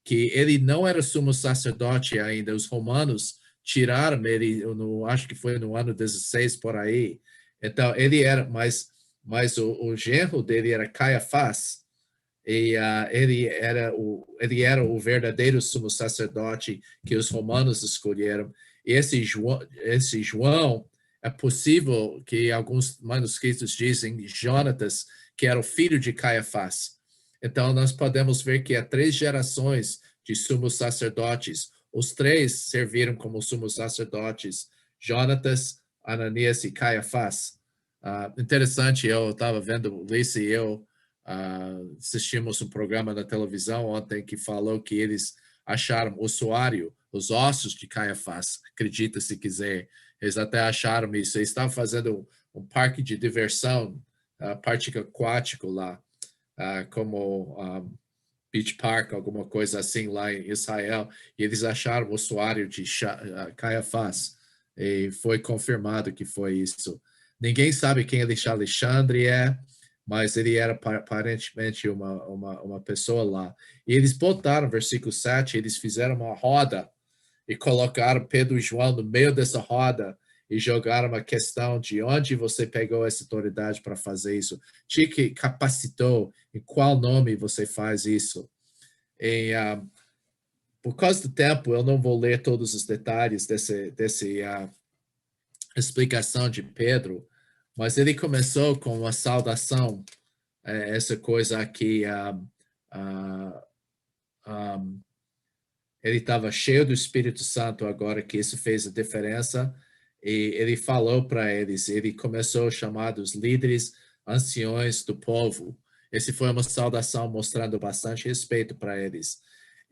que ele não era sumo sacerdote ainda. Os romanos tiraram ele, acho que foi no ano 16 por aí. Então, ele era, mas o genro dele era Caifás, e ele era o verdadeiro sumo sacerdote que os romanos escolheram. E esse João, é possível que alguns manuscritos dizem Jonatas, que era o filho de Caifás. Então, nós podemos ver que há 3 gerações de sumos sacerdotes. Os 3 serviram como sumos sacerdotes, Jonatas, Ananias e Caifás. Interessante, eu estava vendo, Lice e eu assistimos um programa na televisão ontem que falou que eles acharam o ossuário, os ossos de Caifás, acredita se quiser. Eles até acharam isso. Eles estavam fazendo um parque de diversão, parque aquático lá, como Beach Park, alguma coisa assim lá em Israel, e eles acharam o ossuário de Caifás, e foi confirmado que foi isso. Ninguém sabe quem Alexandre é, mas ele era aparentemente uma pessoa lá. E eles botaram, versículo 7, eles fizeram uma roda e colocaram Pedro e João no meio dessa roda e jogaram uma questão de onde você pegou essa autoridade para fazer isso, te que capacitou, em qual nome você faz isso. E, por causa do tempo, eu não vou ler todos os detalhes dessa explicação de Pedro, mas ele começou com uma saudação, essa coisa aqui, ele estava cheio do Espírito Santo agora, que isso fez a diferença, e ele falou para eles, ele começou a chamar os líderes, anciões do povo. Essa foi uma saudação mostrando bastante respeito para eles.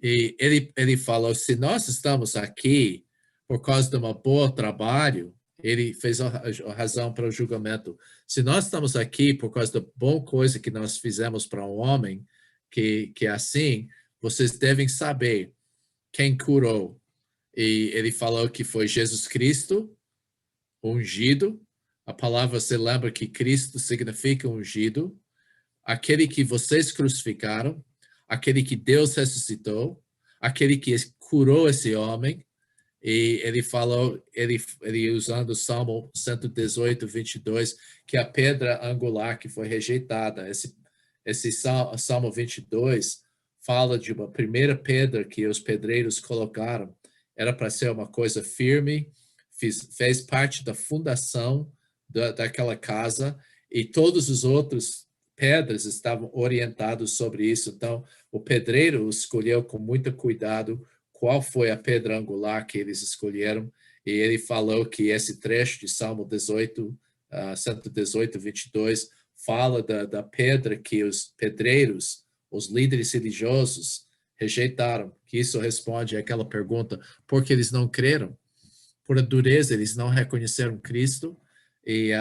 E ele falou, se nós estamos aqui por causa de um bom trabalho, ele fez a razão para o julgamento. Se nós estamos aqui por causa da boa coisa que nós fizemos para um homem, que é assim, vocês devem saber quem curou. E ele falou que foi Jesus Cristo, ungido. A palavra, você lembra que Cristo significa ungido. Aquele que vocês crucificaram, aquele que Deus ressuscitou, aquele que curou esse homem. E ele falou, ele usando o Salmo 118, 22, que a pedra angular que foi rejeitada. Esse Salmo 22 fala de uma primeira pedra que os pedreiros colocaram. Era para ser uma coisa firme, fez parte da fundação daquela casa, e todos os outros pedras estavam orientados sobre isso. Então, o pedreiro escolheu com muito cuidado qual foi a pedra angular que eles escolheram, e ele falou que esse trecho de Salmo 18, 118, 22, fala da pedra que os pedreiros, os líderes religiosos, rejeitaram, que isso responde àquela pergunta, porque eles não creram, por a dureza, eles não reconheceram Cristo, e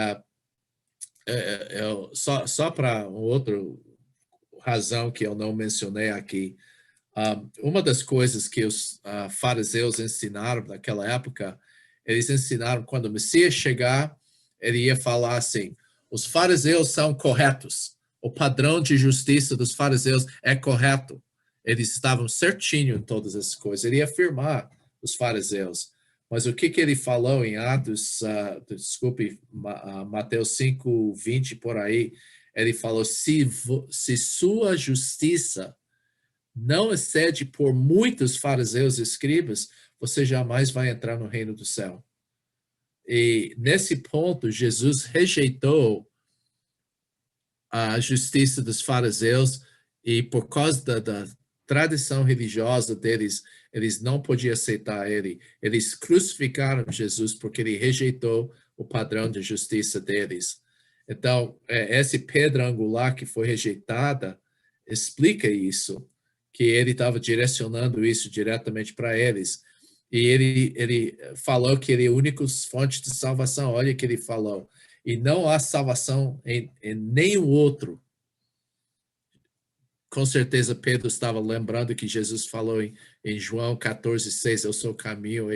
só para outra razão que eu não mencionei aqui, uma das coisas que os fariseus ensinaram naquela época, eles ensinaram quando o Messias chegar, ele ia falar assim, os fariseus são corretos, o padrão de justiça dos fariseus é correto, eles estavam certinho em todas essas coisas, ele ia afirmar os fariseus. Mas o que ele falou em Atos, Mateus 5, 20, por aí, ele falou, se sua justiça não excede por muitos fariseus e escribas, você jamais vai entrar no reino do céu. E nesse ponto, Jesus rejeitou a justiça dos fariseus e por causa da tradição religiosa deles, eles não podiam aceitar ele. Eles crucificaram Jesus porque ele rejeitou o padrão de justiça deles. Então, essa pedra angular que foi rejeitada explica isso, que ele estava direcionando isso diretamente para eles. E ele falou que ele é a única fonte de salvação. Olha o que ele falou. E não há salvação em nenhum outro. Com certeza, Pedro estava lembrando que Jesus falou em João 14:6, eu sou o caminho,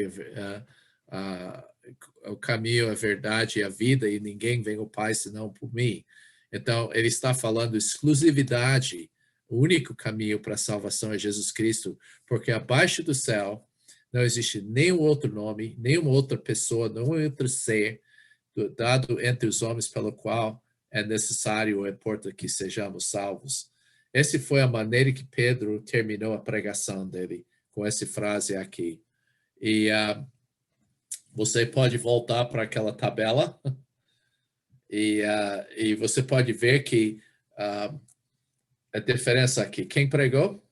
o caminho, a verdade e a vida, e ninguém vem ao Pai senão por mim. Então, ele está falando exclusividade, o único caminho para a salvação é Jesus Cristo, porque abaixo do céu não existe nenhum outro nome, nenhuma outra pessoa, nenhum outro ser dado entre os homens pelo qual é necessário ou importa que sejamos salvos. Essa foi a maneira que Pedro terminou a pregação dele, com essa frase aqui. E você pode voltar para aquela tabela e você pode ver que a diferença aqui. Quem pregou?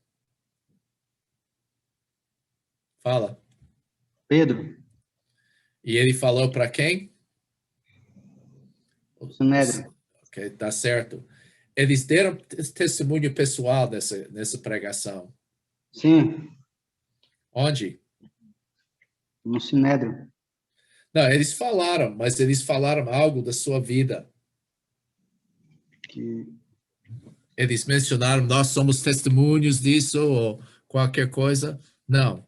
Fala. Pedro. E ele falou para quem? Sinédrio. Ok, tá certo. Eles deram testemunho pessoal nessa pregação. Sim. Onde? No Sinédrio. Não, eles falaram, mas eles falaram algo da sua vida. Eles mencionaram, nós somos testemunhos disso ou qualquer coisa. Não,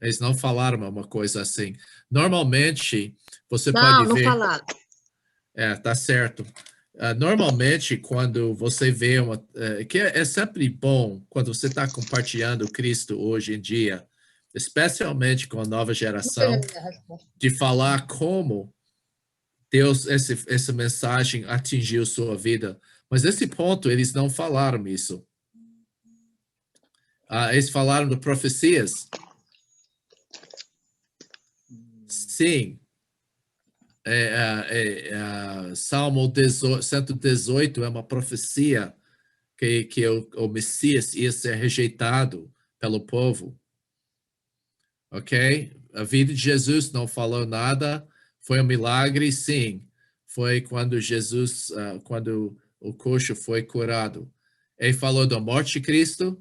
eles não falaram uma coisa assim. Normalmente, você pode ver... Não falaram. Tá certo. Normalmente, quando você vê que é sempre bom quando você está compartilhando Cristo hoje em dia, especialmente com a nova geração, de falar como Deus, essa mensagem atingiu sua vida. Mas nesse ponto, eles não falaram isso. Eles falaram de profecias. Sim. Salmo 118 é uma profecia que o Messias ia ser rejeitado pelo povo. Ok? A vida de Jesus não falou nada. Foi um milagre, sim. Foi quando Jesus, quando o coxo foi curado. Ele falou da morte de Cristo.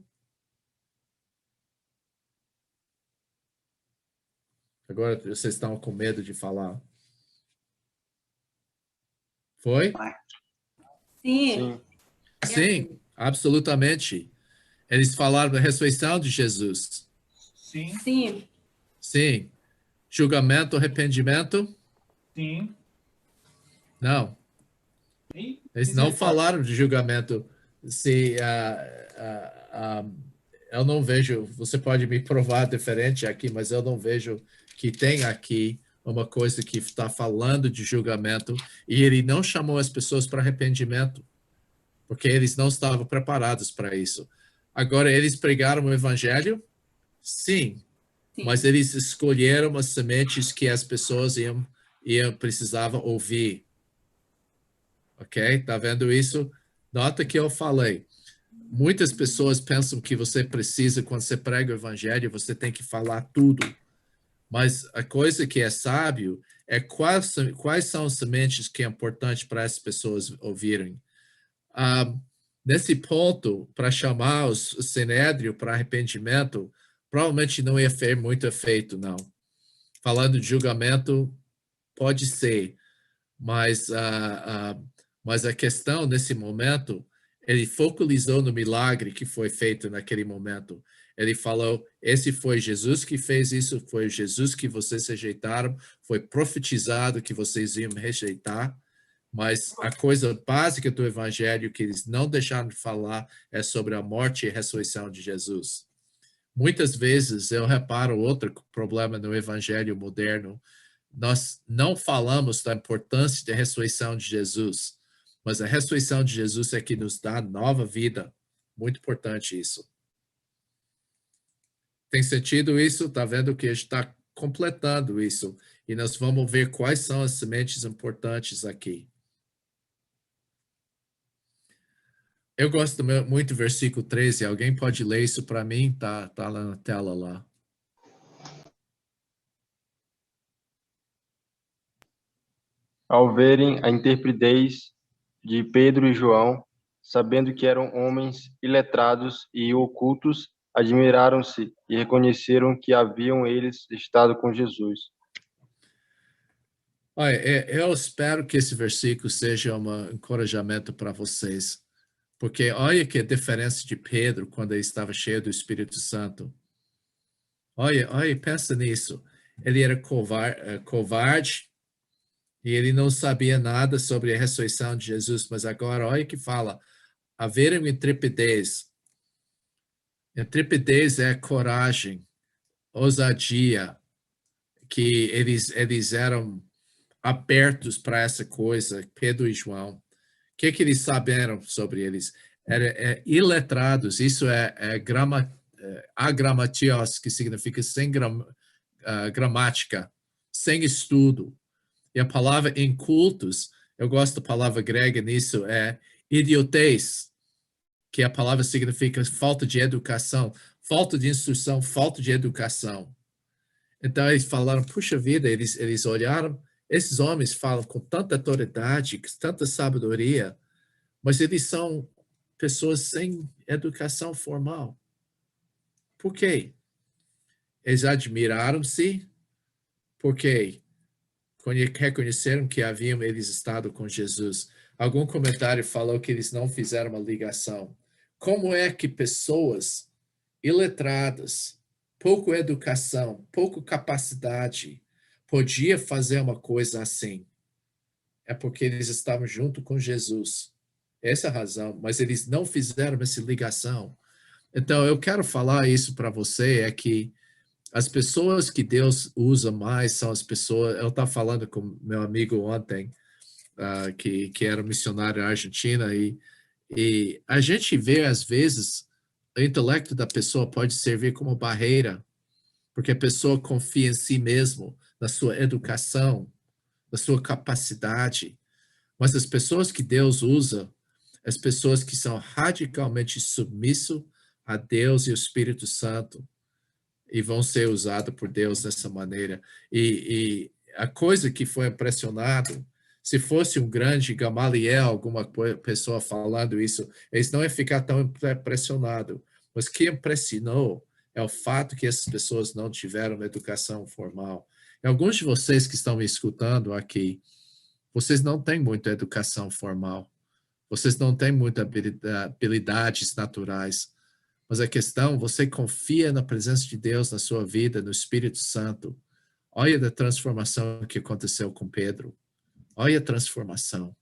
Agora vocês estão com medo de falar. Foi? Sim. Sim, absolutamente. Eles falaram da ressurreição de Jesus. Sim. Sim. Sim. Julgamento, arrependimento? Sim. Não. Eles não falaram de julgamento. Se, eu não vejo, você pode me provar diferente aqui, mas eu não vejo que tem aqui uma coisa que está falando de julgamento, e ele não chamou as pessoas para arrependimento, porque eles não estavam preparados para isso. Agora, eles pregaram o evangelho? Sim. Mas eles escolheram as sementes que as pessoas precisavam ouvir. Ok? Tá vendo isso? Nota que eu falei. Muitas pessoas pensam que você precisa, quando você prega o evangelho, você tem que falar tudo. Mas a coisa que é sábio é quais são as sementes que é importante para as pessoas ouvirem. Nesse ponto, para chamar o Sinédrio para arrependimento, provavelmente não ia ter muito efeito, não. Falando de julgamento, pode ser, mas a questão nesse momento, ele focalizou no milagre que foi feito naquele momento. Ele falou, esse foi Jesus que fez isso, foi Jesus que vocês rejeitaram, foi profetizado que vocês iam rejeitar, mas a coisa básica do evangelho que eles não deixaram de falar é sobre a morte e a ressurreição de Jesus. Muitas vezes eu reparo outro problema no evangelho moderno. Nós não falamos da importância da ressurreição de Jesus, mas a ressurreição de Jesus é que nos dá nova vida. Muito importante isso. Tem sentido isso? Está vendo que a gente está completando isso. E nós vamos ver quais são as sementes importantes aqui. Eu gosto muito do versículo 13. Alguém pode ler isso para mim? Tá lá na tela lá. Ao verem a intrepidez de Pedro e João, sabendo que eram homens iletrados e ocultos, admiraram-se e reconheceram que haviam eles estado com Jesus. Olha, eu espero que esse versículo seja um encorajamento para vocês. Porque olha que a diferença de Pedro quando ele estava cheio do Espírito Santo. Olha, pensa nisso. Ele era covarde e ele não sabia nada sobre a ressurreição de Jesus, mas agora olha que fala, haver uma intrepidez. Intrepidez é coragem, ousadia, que eles eram abertos para essa coisa, Pedro e João. O que eles saberam sobre eles? Iletrados, isso agramatios, que significa sem gramática, sem estudo. E a palavra incultos, eu gosto da palavra grega nisso, é idiotez, que a palavra significa falta de educação, falta de instrução, falta de educação. Então eles falaram, puxa vida, eles olharam, esses homens falam com tanta autoridade, com tanta sabedoria, mas eles são pessoas sem educação formal. Por quê? Eles admiraram-se porque reconheceram que haviam eles estado com Jesus. Algum comentário falou que eles não fizeram uma ligação. Como é que pessoas iletradas, pouco educação, pouco capacidade, podia fazer uma coisa assim? É porque eles estavam junto com Jesus. Essa é a razão, mas eles não fizeram essa ligação. Então, eu quero falar isso para você, é que as pessoas que Deus usa mais são as pessoas... Eu estava falando com meu amigo ontem, que era missionário na Argentina, e a gente vê, às vezes, o intelecto da pessoa pode servir como barreira, porque a pessoa confia em si mesmo, na sua educação, na sua capacidade. Mas as pessoas que Deus usa, as pessoas que são radicalmente submissas a Deus e o Espírito Santo, e vão ser usadas por Deus dessa maneira. E a coisa que foi impressionado, se fosse um grande Gamaliel, alguma pessoa falando isso, eles não iam ficar tão impressionados. Mas o que impressionou é o fato que essas pessoas não tiveram uma educação formal. E alguns de vocês que estão me escutando aqui, vocês não têm muita educação formal. Vocês não têm muitas habilidades naturais. Mas a questão, você confia na presença de Deus na sua vida, no Espírito Santo. Olha a transformação que aconteceu com Pedro. Olha a transformação.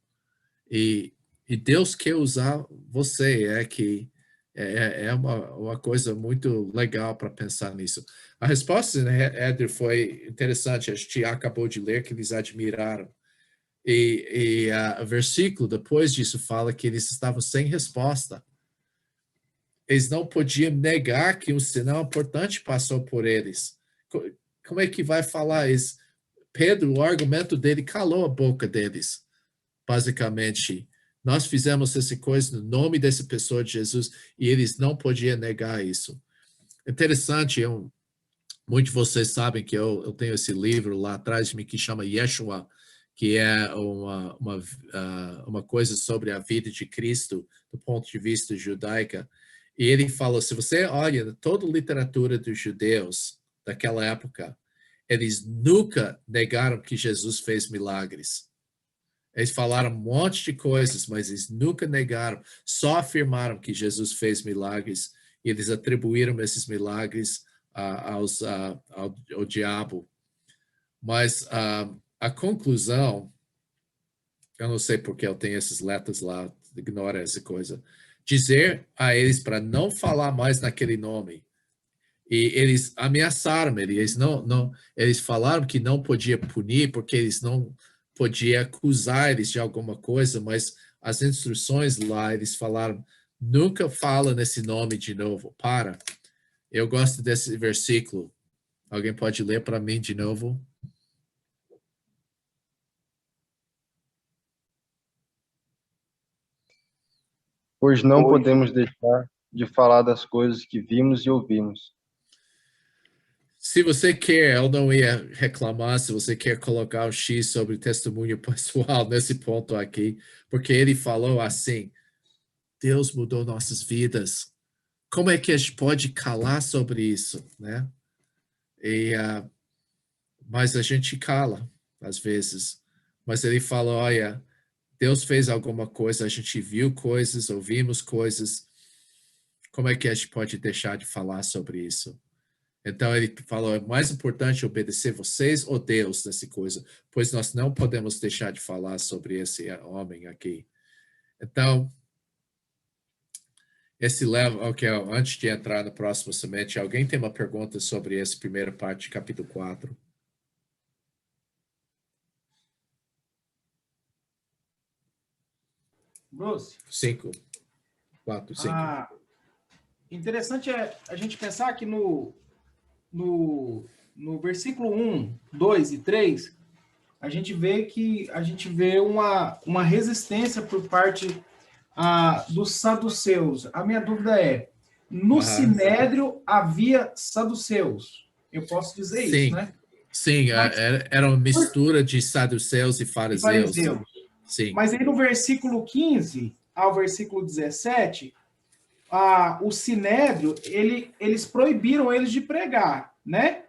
E Deus quer usar você. É uma coisa muito legal para pensar nisso. A resposta, né, Éder, foi interessante. A gente acabou de ler que eles admiraram. E o versículo depois disso fala que eles estavam sem resposta. Eles não podiam negar que um sinal importante passou por eles. Como é que vai falar isso? Pedro, o argumento dele calou a boca deles, basicamente. Nós fizemos essa coisa no nome dessa pessoa de Jesus e eles não podiam negar isso. Interessante, muitos de vocês sabem que eu tenho esse livro lá atrás de mim que chama Yeshua, que é uma coisa sobre a vida de Cristo do ponto de vista judaica. E ele fala, se você olha toda a literatura dos judeus daquela época, eles nunca negaram que Jesus fez milagres. Eles falaram um monte de coisas, mas eles nunca negaram, só afirmaram que Jesus fez milagres e eles atribuíram esses milagres ao diabo. Mas a conclusão, eu não sei porque eu tenho essas letras lá, ignora essa coisa, dizer a eles para não falar mais naquele nome. E eles ameaçaram ele, eles falaram que não podia punir porque eles não podiam acusar eles de alguma coisa, mas as instruções lá, eles falaram, nunca fala nesse nome de novo, para. Eu gosto desse versículo. Alguém pode ler para mim de novo? Pois não podemos deixar de falar das coisas que vimos e ouvimos. Se você quer, eu não ia reclamar se você quer colocar um X sobre testemunho pessoal nesse ponto aqui, porque ele falou assim, Deus mudou nossas vidas. Como é que a gente pode calar sobre isso, né? Mas a gente cala, às vezes. Mas ele falou, olha, Deus fez alguma coisa, a gente viu coisas, ouvimos coisas. Como é que a gente pode deixar de falar sobre isso? Então ele falou, é mais importante obedecer vocês ou Deus nessa coisa, pois nós não podemos deixar de falar sobre esse homem aqui. Então, esse leva, ok, antes de entrar no próximo semente, alguém tem uma pergunta sobre essa primeira parte, capítulo 4? Bruce? 5. Interessante é a gente pensar que no versículo 1, 2 e 3, a gente vê uma resistência por parte dos saduceus. A minha dúvida é, no Sinédrio havia saduceus. Eu posso dizer Sim. isso, né? Sim, era uma mistura de saduceus e fariseus. Sim. Mas aí no versículo 15 ao versículo 17, o Sinédrio, eles proibiram eles de pregar, né?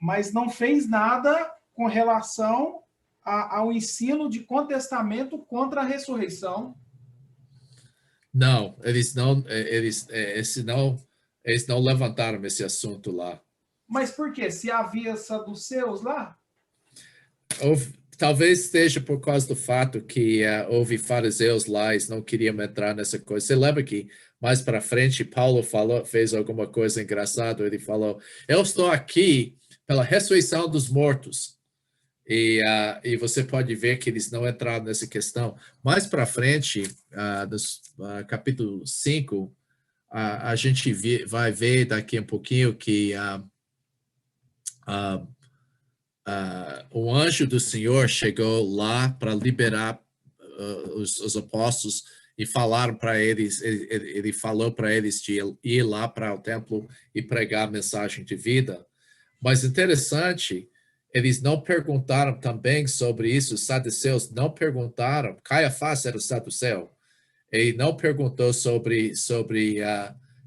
Mas não fez nada com relação ao ensino de contestamento contra a ressurreição. Não, eles não levantaram esse assunto lá. Mas por quê? Se havia saduceus lá? Talvez esteja por causa do fato que houve fariseus lá, eles não queriam entrar nessa coisa. Você lembra que mais para frente Paulo fez alguma coisa engraçada? Ele falou, eu estou aqui pela ressurreição dos mortos. E você pode ver que eles não entraram nessa questão. Mais para frente, capítulo 5, a gente vai ver daqui a pouquinho que o anjo do Senhor chegou lá para liberar os apóstolos e falaram para eles, ele falou para eles de ir lá para o templo e pregar a mensagem de vida. Mas interessante, eles não perguntaram também sobre isso, os saduceus não perguntaram, Caiafás era o saduceu, ele não perguntou sobre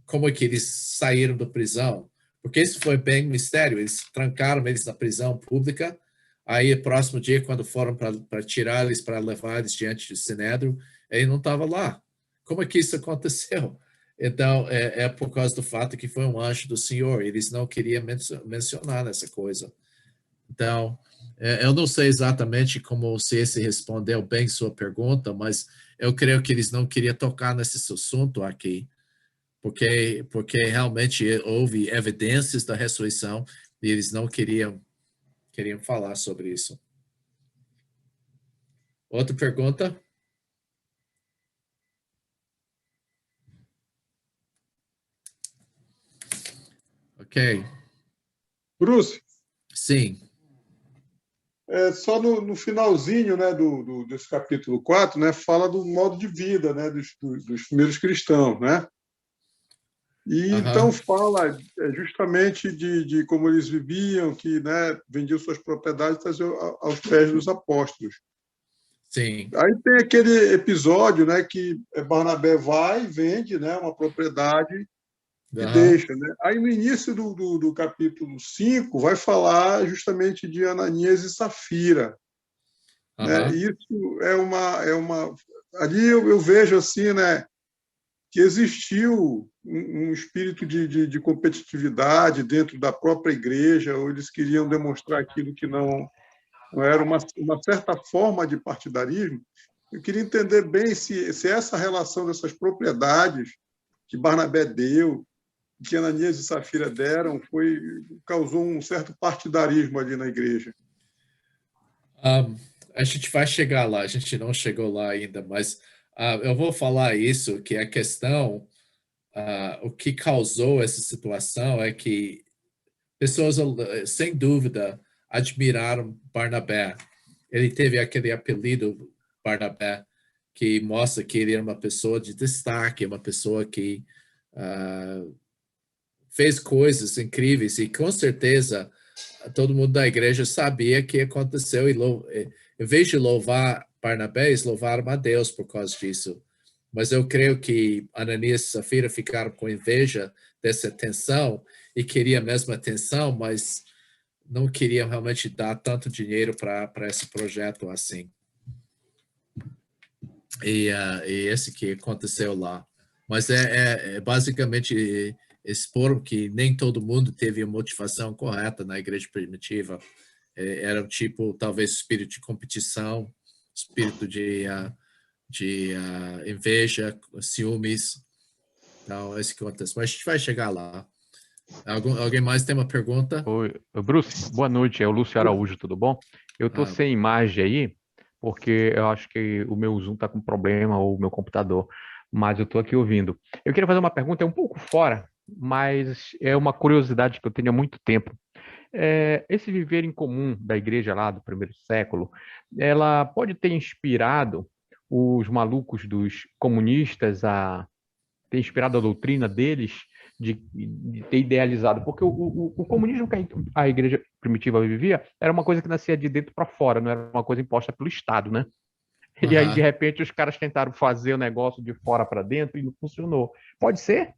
como é que eles saíram da prisão, porque isso foi bem mistério, eles trancaram eles na prisão pública, aí no próximo dia, quando foram para tirar eles, para levar eles diante do Sinédrio, ele não estava lá. Como é que isso aconteceu? Então, é por causa do fato que foi um anjo do Senhor, eles não queriam mencionar essa coisa. Então, eu não sei exatamente como se esse respondeu bem sua pergunta, mas eu creio que eles não queriam tocar nesse assunto aqui, porque realmente houve evidências da ressurreição e eles não queriam falar sobre isso. Outra pergunta? Ok. Bruce. Sim. só no finalzinho, né, desse capítulo 4, né, fala do modo de vida, né, dos primeiros cristãos, né? E então fala justamente de como eles viviam, que, né, vendiam suas propriedades e traziam aos pés dos apóstolos. Sim. Aí tem aquele episódio, né, que Barnabé vai e vende, né, uma propriedade e deixa, né? Aí no início do capítulo 5 vai falar justamente de Ananias e Safira, né? Isso é uma ali eu vejo assim, né, que existiu um espírito de competitividade dentro da própria igreja, ou eles queriam demonstrar aquilo que não era uma certa forma de partidarismo. Eu queria entender bem se essa relação dessas propriedades que Barnabé deu, que Ananias e Safira deram, causou um certo partidarismo ali na igreja. A gente vai chegar lá, a gente não chegou lá ainda, mas eu vou falar isso, que a questão, o que causou essa situação é que pessoas, sem dúvida, admiraram Barnabé. Ele teve aquele apelido Barnabé, que mostra que ele era uma pessoa de destaque, uma pessoa que fez coisas incríveis, e com certeza todo mundo da igreja sabia que aconteceu, e em vez de louvar Barnabé, eles louvaram a Deus por causa disso. Mas eu creio que Ananias e Safira ficaram com inveja dessa atenção e queriam a mesma atenção, mas não queriam realmente dar tanto dinheiro para esse projeto assim. E esse que aconteceu lá. Mas basicamente expor que nem todo mundo teve a motivação correta na igreja primitiva. Era um tipo, talvez, espírito de competição, espírito de inveja, ciúmes. Então, esse que acontece. Mas a gente vai chegar lá. Alguém mais tem uma pergunta? Oi, Bruce, boa noite. É o Lúcio Araújo, tudo bom? Eu tô sem imagem aí, porque eu acho que o meu Zoom tá com problema, ou o meu computador, mas eu tô aqui ouvindo. Eu queria fazer uma pergunta, é um pouco fora, mas é uma curiosidade que eu tenho há muito tempo. Esse viver em comum da igreja lá do primeiro século, ela pode ter inspirado os malucos dos comunistas a ter inspirado a doutrina deles de ter idealizado, porque o comunismo que a igreja primitiva vivia era uma coisa que nascia de dentro para fora, não era uma coisa imposta pelo Estado, né? E aí, de repente, os caras tentaram fazer o negócio de fora para dentro e não funcionou. Pode ser?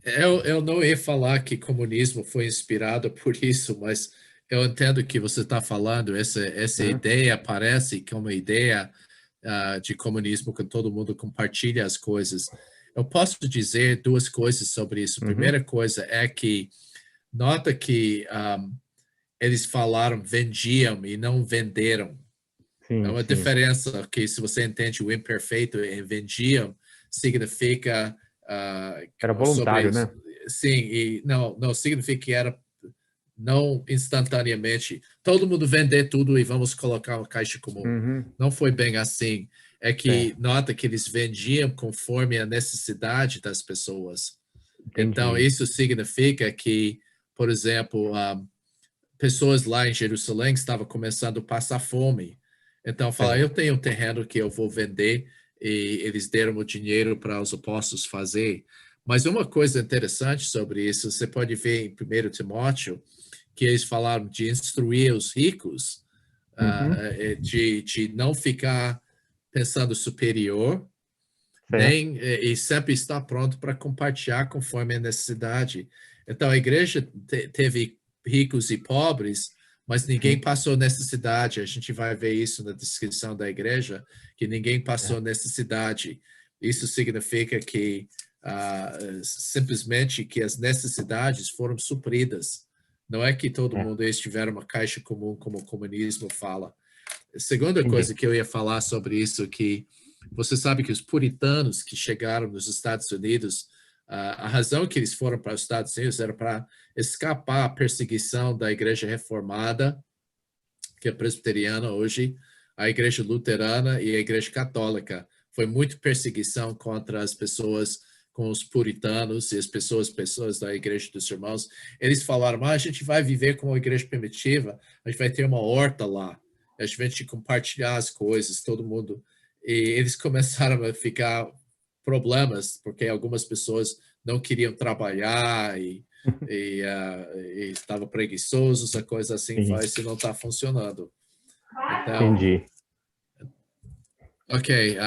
Eu não ia falar que comunismo foi inspirado por isso, mas eu entendo que você está falando, essa ideia parece que é uma ideia de comunismo que todo mundo compartilha as coisas. Eu posso dizer duas coisas sobre isso. A primeira coisa é que nota que eles falaram vendiam e não venderam. É uma diferença que, se você entende o imperfeito em vendiam, significa era voluntário, né? Sim, e não significa que era não instantaneamente. Todo mundo vender tudo e vamos colocar uma caixa comum. Não foi bem assim. É que nota que eles vendiam conforme a necessidade das pessoas. Entendi. Então, isso significa que, por exemplo, pessoas lá em Jerusalém estavam começando a passar fome. Então, fala, eu tenho um terreno que eu vou vender, e eles deram o dinheiro para os apóstolos fazer. Mas uma coisa interessante sobre isso, você pode ver em 1 Timóteo, que eles falaram de instruir os ricos, de não ficar pensando superior, e sempre estar pronto para compartilhar conforme a necessidade. Então, a igreja teve ricos e pobres, mas ninguém passou necessidade. A gente vai ver isso na descrição da igreja, que ninguém passou necessidade. Isso significa que simplesmente que as necessidades foram supridas. Não é que todo mundo estiver uma caixa comum, como o comunismo fala. A segunda coisa que eu ia falar sobre isso, que você sabe que os puritanos que chegaram nos Estados Unidos, a razão que eles foram para os Estados Unidos era para escapar à perseguição da igreja reformada, que é presbiteriana hoje, a igreja luterana e a igreja católica. Foi muita perseguição contra as pessoas com os puritanos e as pessoas da Igreja dos Irmãos. Eles falaram, a gente vai viver como uma igreja primitiva, a gente vai ter uma horta lá, a gente vai compartilhar as coisas, todo mundo. E eles começaram a ficar problemas, porque algumas pessoas não queriam trabalhar e estavam preguiçosos, a coisa assim, isso não está funcionando. Então, entendi. Ok.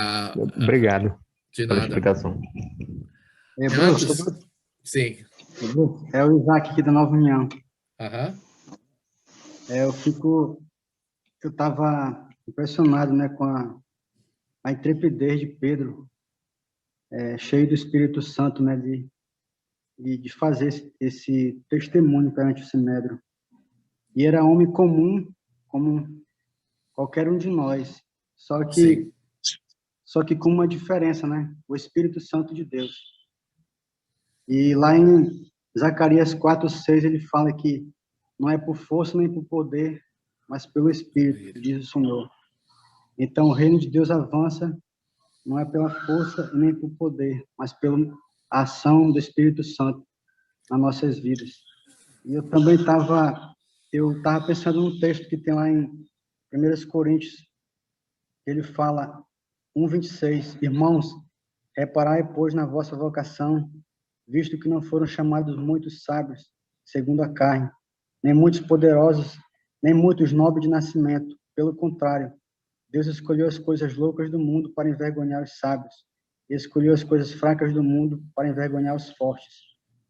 Obrigado de pela nada. explicação. Bruce, sim. É o Isaac aqui da Nova União. Eu estava impressionado, né, com a intrepidez de Pedro, cheio do Espírito Santo, né, de fazer esse testemunho perante o Sinédrio. E era homem comum, como qualquer um de nós, só que com uma diferença, né, o Espírito Santo de Deus. E lá em Zacarias 4:6 ele fala que não é por força nem por poder, mas pelo Espírito, diz o Senhor. Então o reino de Deus avança não é pela força e nem por poder, mas pela ação do Espírito Santo nas nossas vidas. E eu também estava pensando num texto que tem lá em 1 Coríntios, ele fala 1:26, irmãos, reparai, pois, na vossa vocação, visto que não foram chamados muitos sábios, segundo a carne, nem muitos poderosos, nem muitos nobres de nascimento. Pelo contrário, Deus escolheu as coisas loucas do mundo para envergonhar os sábios, e escolheu as coisas fracas do mundo para envergonhar os fortes.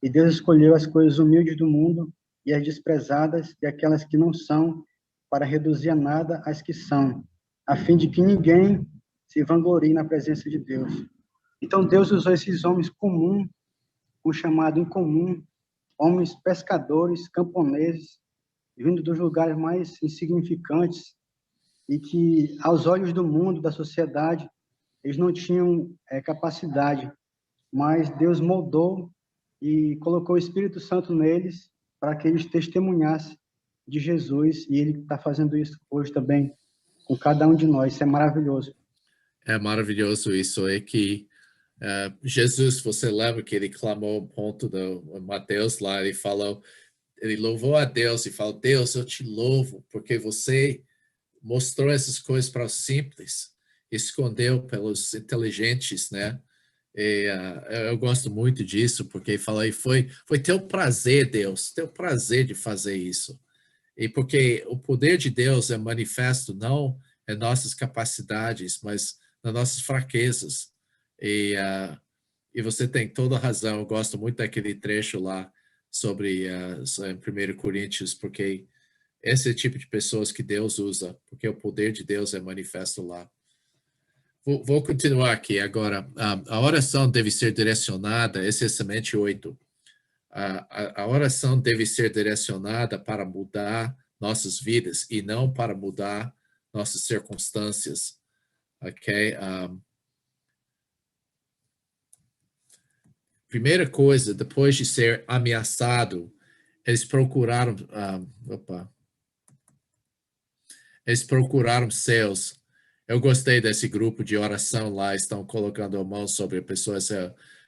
E Deus escolheu as coisas humildes do mundo e as desprezadas e aquelas que não são, para reduzir a nada as que são, a fim de que ninguém se vanglorie na presença de Deus. Então Deus usou esses homens comuns, um chamado incomum, homens pescadores, camponeses, vindo dos lugares mais insignificantes e que, aos olhos do mundo, da sociedade, eles não tinham capacidade, mas Deus moldou e colocou o Espírito Santo neles para que eles testemunhassem de Jesus, e Ele está fazendo isso hoje também com cada um de nós. Isso é maravilhoso. É maravilhoso isso, é que Jesus, você lembra que ele clamou o ponto do Mateus lá, ele louvou a Deus e falou, Deus, eu te louvo, porque você mostrou essas coisas para os simples, escondeu pelos inteligentes, né? E, eu gosto muito disso, porque ele falou, foi teu prazer, Deus, teu prazer de fazer isso. E porque o poder de Deus é manifesto não em nossas capacidades, mas nas nossas fraquezas. E você tem toda a razão, eu gosto muito daquele trecho lá sobre em 1 Coríntios, porque esse é o tipo de pessoas que Deus usa, porque o poder de Deus é manifesto lá. Vou continuar aqui agora. A oração deve ser direcionada, esse é semente 8. A oração deve ser direcionada para mudar nossas vidas e não para mudar nossas circunstâncias. Ok? Primeira coisa, depois de ser ameaçado, eles procuraram céus. Eu gostei desse grupo de oração lá, estão colocando a mão sobre pessoas,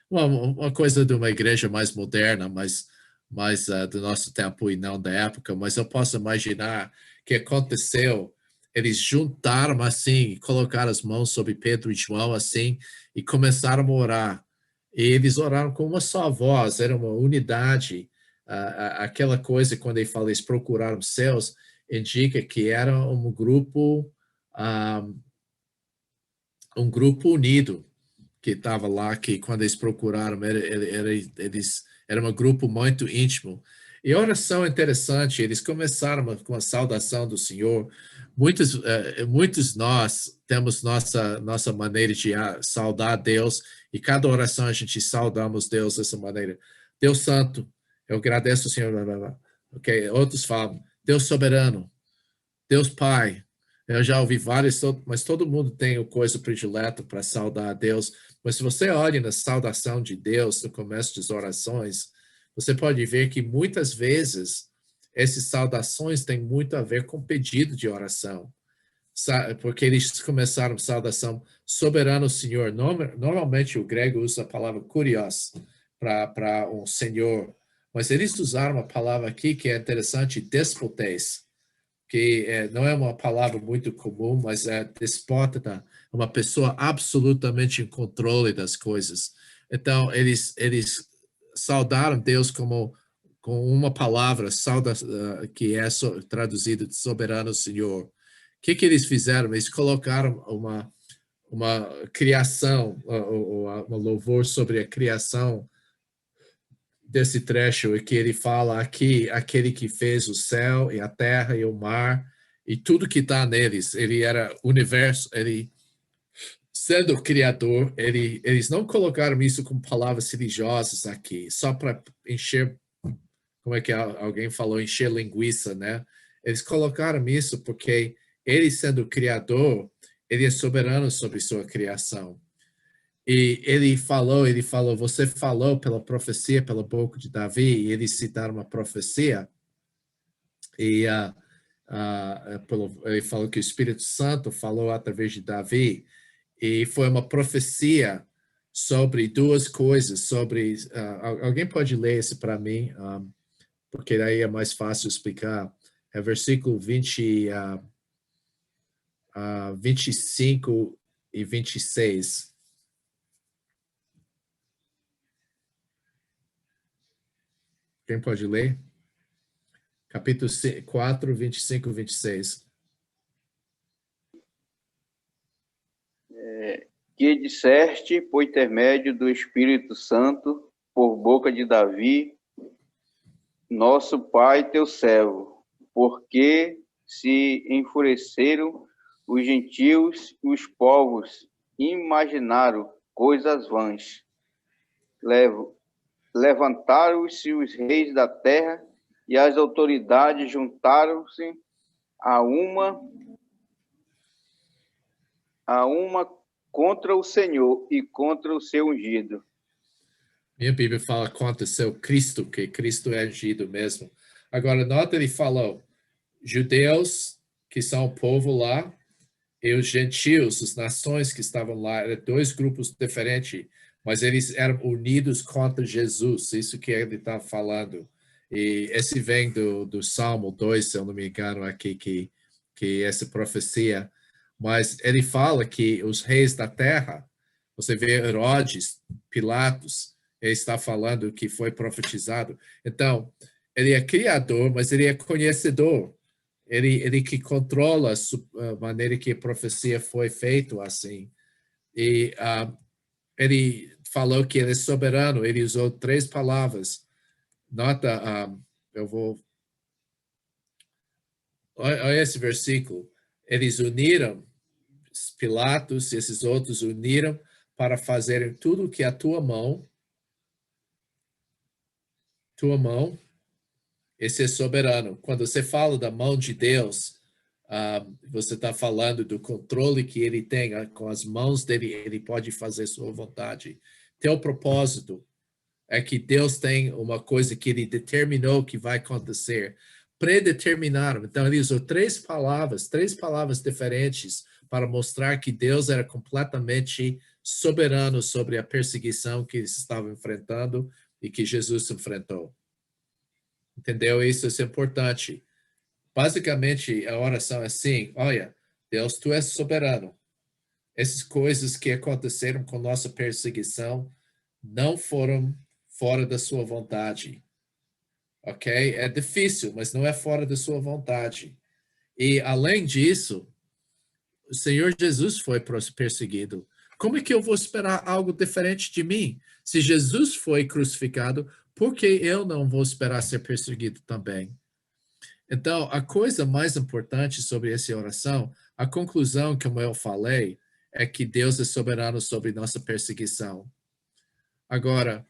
uma coisa de uma igreja mais moderna, mais do nosso tempo e não da época, mas eu posso imaginar que aconteceu, eles juntaram assim, colocaram as mãos sobre Pedro e João assim, e começaram a orar. E eles oraram com uma só voz, era uma unidade. Aquela coisa, quando ele fala, eles procuraram céus, indica que era um grupo unido que estava lá, que quando eles procuraram, era um grupo muito íntimo. E a oração é interessante, eles começaram com a saudação do Senhor. Muitos nós temos nossa maneira de saudar Deus, e cada oração a gente saudamos Deus dessa maneira. Deus Santo, eu agradeço o Senhor. Okay? Outros falam, Deus Soberano, Deus Pai. Eu já ouvi vários, mas todo mundo tem o coisa predileta para saudar a Deus. Mas se você olha na saudação de Deus, no começo das orações, você pode ver que muitas vezes essas saudações têm muito a ver com pedido de oração. porque eles começaram saudação soberano Senhor. Normalmente o grego usa a palavra kurios para um senhor, mas eles usaram uma palavra aqui que é interessante, despotes, que não é uma palavra muito comum, mas é despota, uma pessoa absolutamente em controle das coisas. Então, eles saudaram Deus com uma palavra que é traduzida de soberano Senhor. O que eles fizeram? Eles colocaram uma criação, uma louvor sobre a criação desse trecho, que ele fala aqui, aquele que fez o céu e a terra e o mar e tudo que está neles. Ele era universo, ele sendo o criador, eles não colocaram isso com palavras religiosas aqui, só para encher, como é que alguém falou, encher linguiça, né? Eles colocaram isso porque ele sendo o criador, ele é soberano sobre sua criação. E ele falou, você falou pela profecia, pela boca de Davi, e eles citaram uma profecia, e ele falou que o Espírito Santo falou através de Davi, e foi uma profecia sobre duas coisas, alguém pode ler isso para mim, porque daí é mais fácil explicar. É versículo 25 e 26. Quem pode ler? Capítulo 4, 25 e 26. Que disseste, por intermédio do Espírito Santo, por boca de Davi, nosso pai, teu servo, porque se enfureceram os gentios e os povos, imaginaram coisas vãs. Levantaram-se os reis da terra e as autoridades juntaram-se a uma contra o Senhor e contra o seu ungido. Minha Bíblia fala contra o seu Cristo, que Cristo é ungido mesmo. Agora, nota, ele falou, judeus, que são o povo lá, e os gentios, as nações que estavam lá, eram dois grupos diferentes, mas eles eram unidos contra Jesus, isso que ele está falando. E esse vem do Salmo 2, se eu não me engano, aqui, que essa profecia. Mas ele fala que os reis da terra, você vê Herodes, Pilatos, ele está falando que foi profetizado. Então, ele é criador, mas ele é conhecedor. Ele que controla a maneira que a profecia foi feita assim. E ele falou que ele é soberano, ele usou 3 palavras. Nota, olha esse versículo. Eles uniram, Pilatos e esses outros uniram para fazerem tudo que a tua mão, esse é soberano. Quando você fala da mão de Deus, você está falando do controle que ele tem, com as mãos dele, ele pode fazer sua vontade. Teu propósito é que Deus tem uma coisa que ele determinou que vai acontecer, predeterminaram. Então, ele usou 3 palavras diferentes para mostrar que Deus era completamente soberano sobre a perseguição que eles estavam enfrentando e que Jesus enfrentou. Entendeu? Isso é importante. Basicamente, a oração é assim, olha, Deus, tu és soberano. Essas coisas que aconteceram com nossa perseguição não foram fora da sua vontade. Ok? É difícil, mas não é fora da sua vontade. E, além disso, o Senhor Jesus foi perseguido. Como é que eu vou esperar algo diferente de mim? Se Jesus foi crucificado, por que eu não vou esperar ser perseguido também? Então, a coisa mais importante sobre essa oração, a conclusão, como eu falei, é que Deus é soberano sobre nossa perseguição. Agora,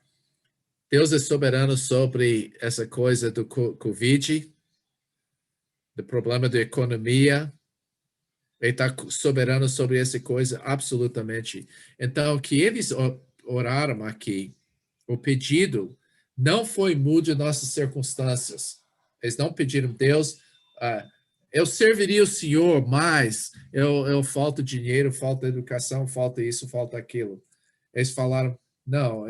Deus é soberano sobre essa coisa do Covid, do problema da economia. Ele está soberano sobre essa coisa, absolutamente. Então, o que eles oraram aqui, o pedido não foi mude nossas circunstâncias. Eles não pediram, Deus, eu serviria o Senhor, mas eu falta dinheiro, falta educação, falta isso, falta aquilo. Eles falaram, não,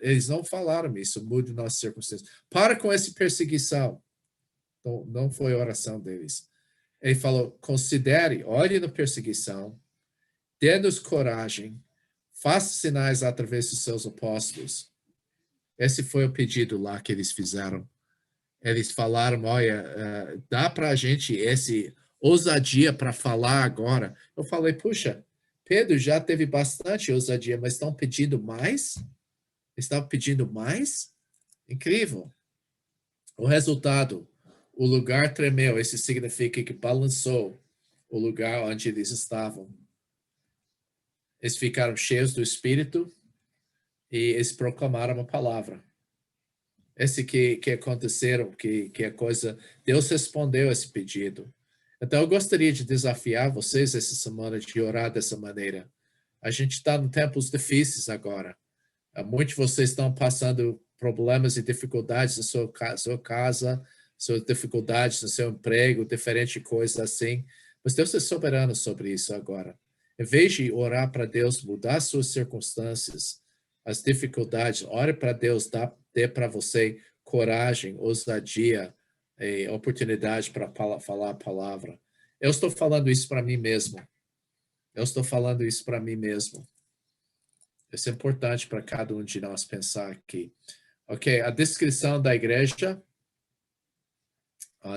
eles não falaram isso, mude nossas circunstâncias. Para com essa perseguição. Então, não foi a oração deles. Ele falou, considere, olhe na perseguição, dê-nos coragem, faça sinais através dos seus apóstolos. Esse foi o pedido lá que eles fizeram. Eles falaram, olha, dá para a gente essa ousadia para falar agora. Eu falei, puxa, Pedro já teve bastante ousadia, mas estão pedindo mais? Estavam pedindo mais? Incrível. O resultado, o lugar tremeu. Isso significa que balançou o lugar onde eles estavam. Eles ficaram cheios do Espírito e eles proclamaram a palavra. Esse que aconteceram, que a coisa... Deus respondeu esse pedido. Então, eu gostaria de desafiar vocês essa semana de orar dessa maneira. A gente está em tempos difíceis agora. Muitos de vocês estão passando problemas e dificuldades na sua casa, suas dificuldades no seu emprego, diferentes coisas assim. Mas Deus é soberano sobre isso agora. Em vez de orar para Deus mudar suas circunstâncias, as dificuldades, ore para Deus, dê para você coragem, ousadia, oportunidade para falar a palavra. Eu estou falando isso para mim mesmo. Isso é importante para cada um de nós pensar aqui. Ok, a descrição da igreja.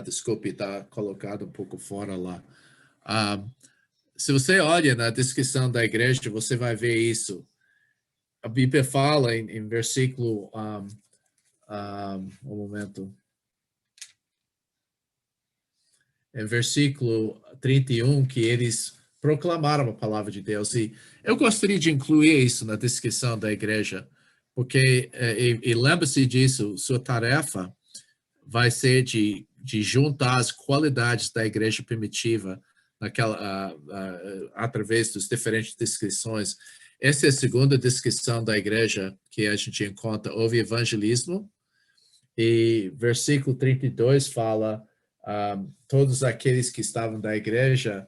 Desculpe, está colocado um pouco fora lá. Se você olha na descrição da igreja, você vai ver isso. A Bíblia fala em versículo... um momento. Em versículo 31, que eles proclamaram a palavra de Deus. E eu gostaria de incluir isso na descrição da igreja, porque, e lembre-se disso, sua tarefa vai ser de juntar as qualidades da igreja primitiva através das diferentes descrições. Essa é a segunda descrição da igreja que a gente encontra. Houve evangelismo, e versículo 32 fala, todos aqueles que estavam da igreja,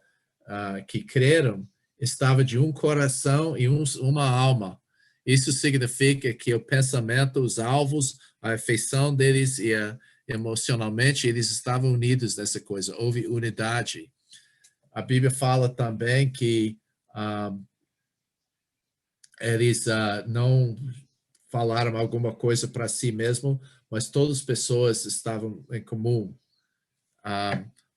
que creram, estavam de um coração e uma alma. Isso significa que o pensamento, os alvos, a afeição deles e emocionalmente, eles estavam unidos nessa coisa. Houve unidade. A Bíblia fala também que eles não falaram alguma coisa para si mesmo, mas todas as pessoas estavam em comum.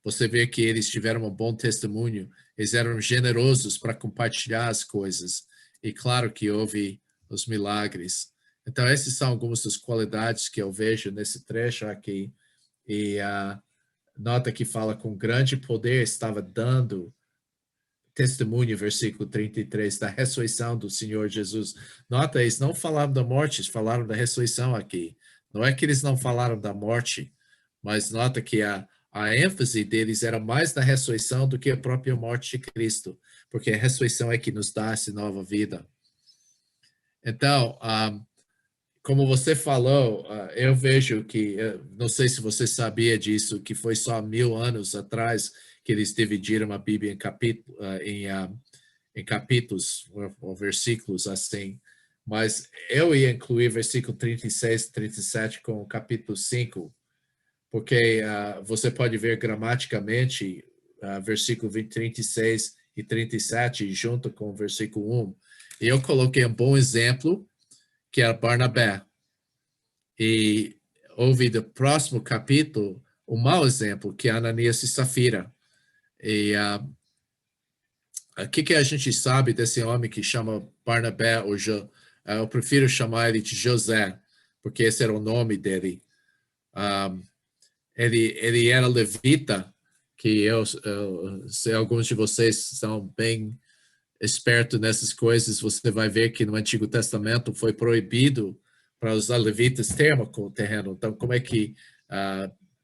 Você vê que eles tiveram um bom testemunho, eles eram generosos para compartilhar as coisas, e claro que houve os milagres. Então, essas são algumas das qualidades que eu vejo nesse trecho aqui, e nota que fala com grande poder estava dando testemunho, versículo 33, da ressurreição do Senhor Jesus. Nota, eles não falaram da morte, eles falaram da ressurreição aqui. Não é que eles não falaram da morte, mas nota que a ênfase deles era mais na ressurreição do que a própria morte de Cristo, porque a ressurreição é que nos dá essa nova vida. Então, como você falou, eu vejo que, não sei se você sabia disso, que foi só 1000 anos atrás que eles dividiram a Bíblia em capítulos ou versículos assim, mas eu ia incluir versículo 36 e 37 com o capítulo 5, porque você pode ver gramaticamente versículo 36 e 37 junto com o versículo 1. E eu coloquei um bom exemplo, que era Barnabé. E houve do próximo capítulo um mau exemplo, que é Ananias e Safira. E o que a gente sabe desse homem que chama Barnabé, ou eu prefiro chamar ele de José, porque esse era o nome dele. Ele era levita, que se alguns de vocês são bem espertos nessas coisas, você vai ver que no Antigo Testamento foi proibido para os levitas ter um terreno. Então, como é que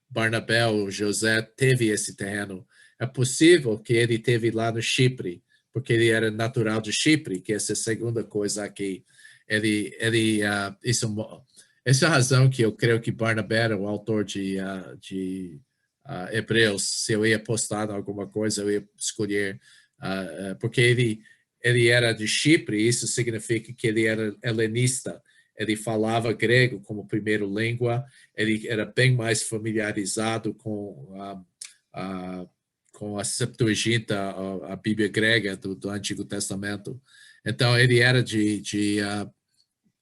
Barnabé ou José teve esse terreno? É possível que ele teve lá no Chipre, porque ele era natural de Chipre, que essa é a segunda coisa aqui. Essa é a razão que eu creio que Barnabé era o autor de Hebreus. Se eu ia postar alguma coisa, eu ia escolher, porque ele era de Chipre, isso significa que ele era helenista. Ele falava grego como primeira língua, ele era bem mais familiarizado com a Septuaginta, a Bíblia grega do Antigo Testamento. Então, ele era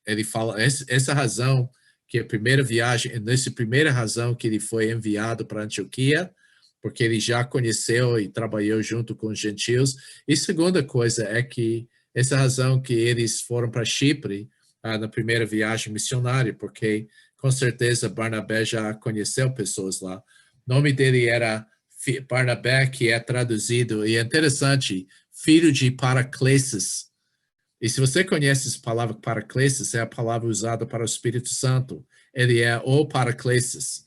ele fala, essa razão, que a primeira viagem, nessa primeira razão que ele foi enviado para Antioquia, porque ele já conheceu e trabalhou junto com os gentios. E segunda coisa é que essa razão que eles foram para Chipre na primeira viagem missionária, porque com certeza Barnabé já conheceu pessoas lá. O nome dele era Barnabé, que é traduzido, e é interessante, filho de Paracleses. E se você conhece essa palavra Paracleses, é a palavra usada para o Espírito Santo. Ele é o Paracleses.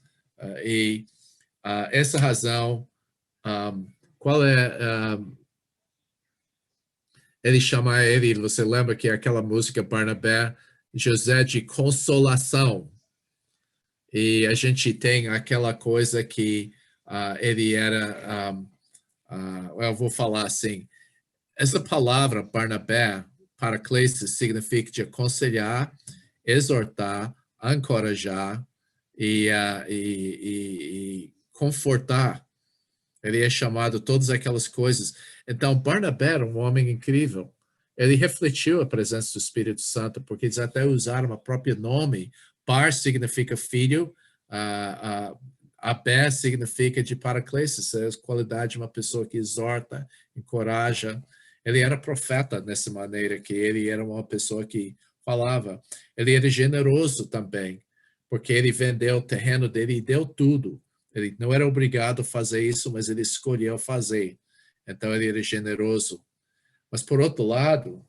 Essa razão, qual é... ele chama ele, você lembra que é aquela música Barnabé, José de Consolação. E a gente tem aquela coisa que ele era... eu vou falar assim. Essa palavra Barnabé, Paracleses, significa de aconselhar, exortar, encorajar e confortar. Ele é chamado todas aquelas coisas. Então, Barnabé era um homem incrível. Ele refletiu a presença do Espírito Santo, porque eles até usaram o próprio nome. Bar significa filho, Abé significa de Paracleses, é a qualidade de uma pessoa que exorta, encoraja. Ele era profeta nessa maneira, que ele era uma pessoa que falava. Ele era generoso também, porque ele vendeu o terreno dele e deu tudo. Ele não era obrigado a fazer isso, mas ele escolheu fazer. Então, ele era generoso. Mas, por outro lado,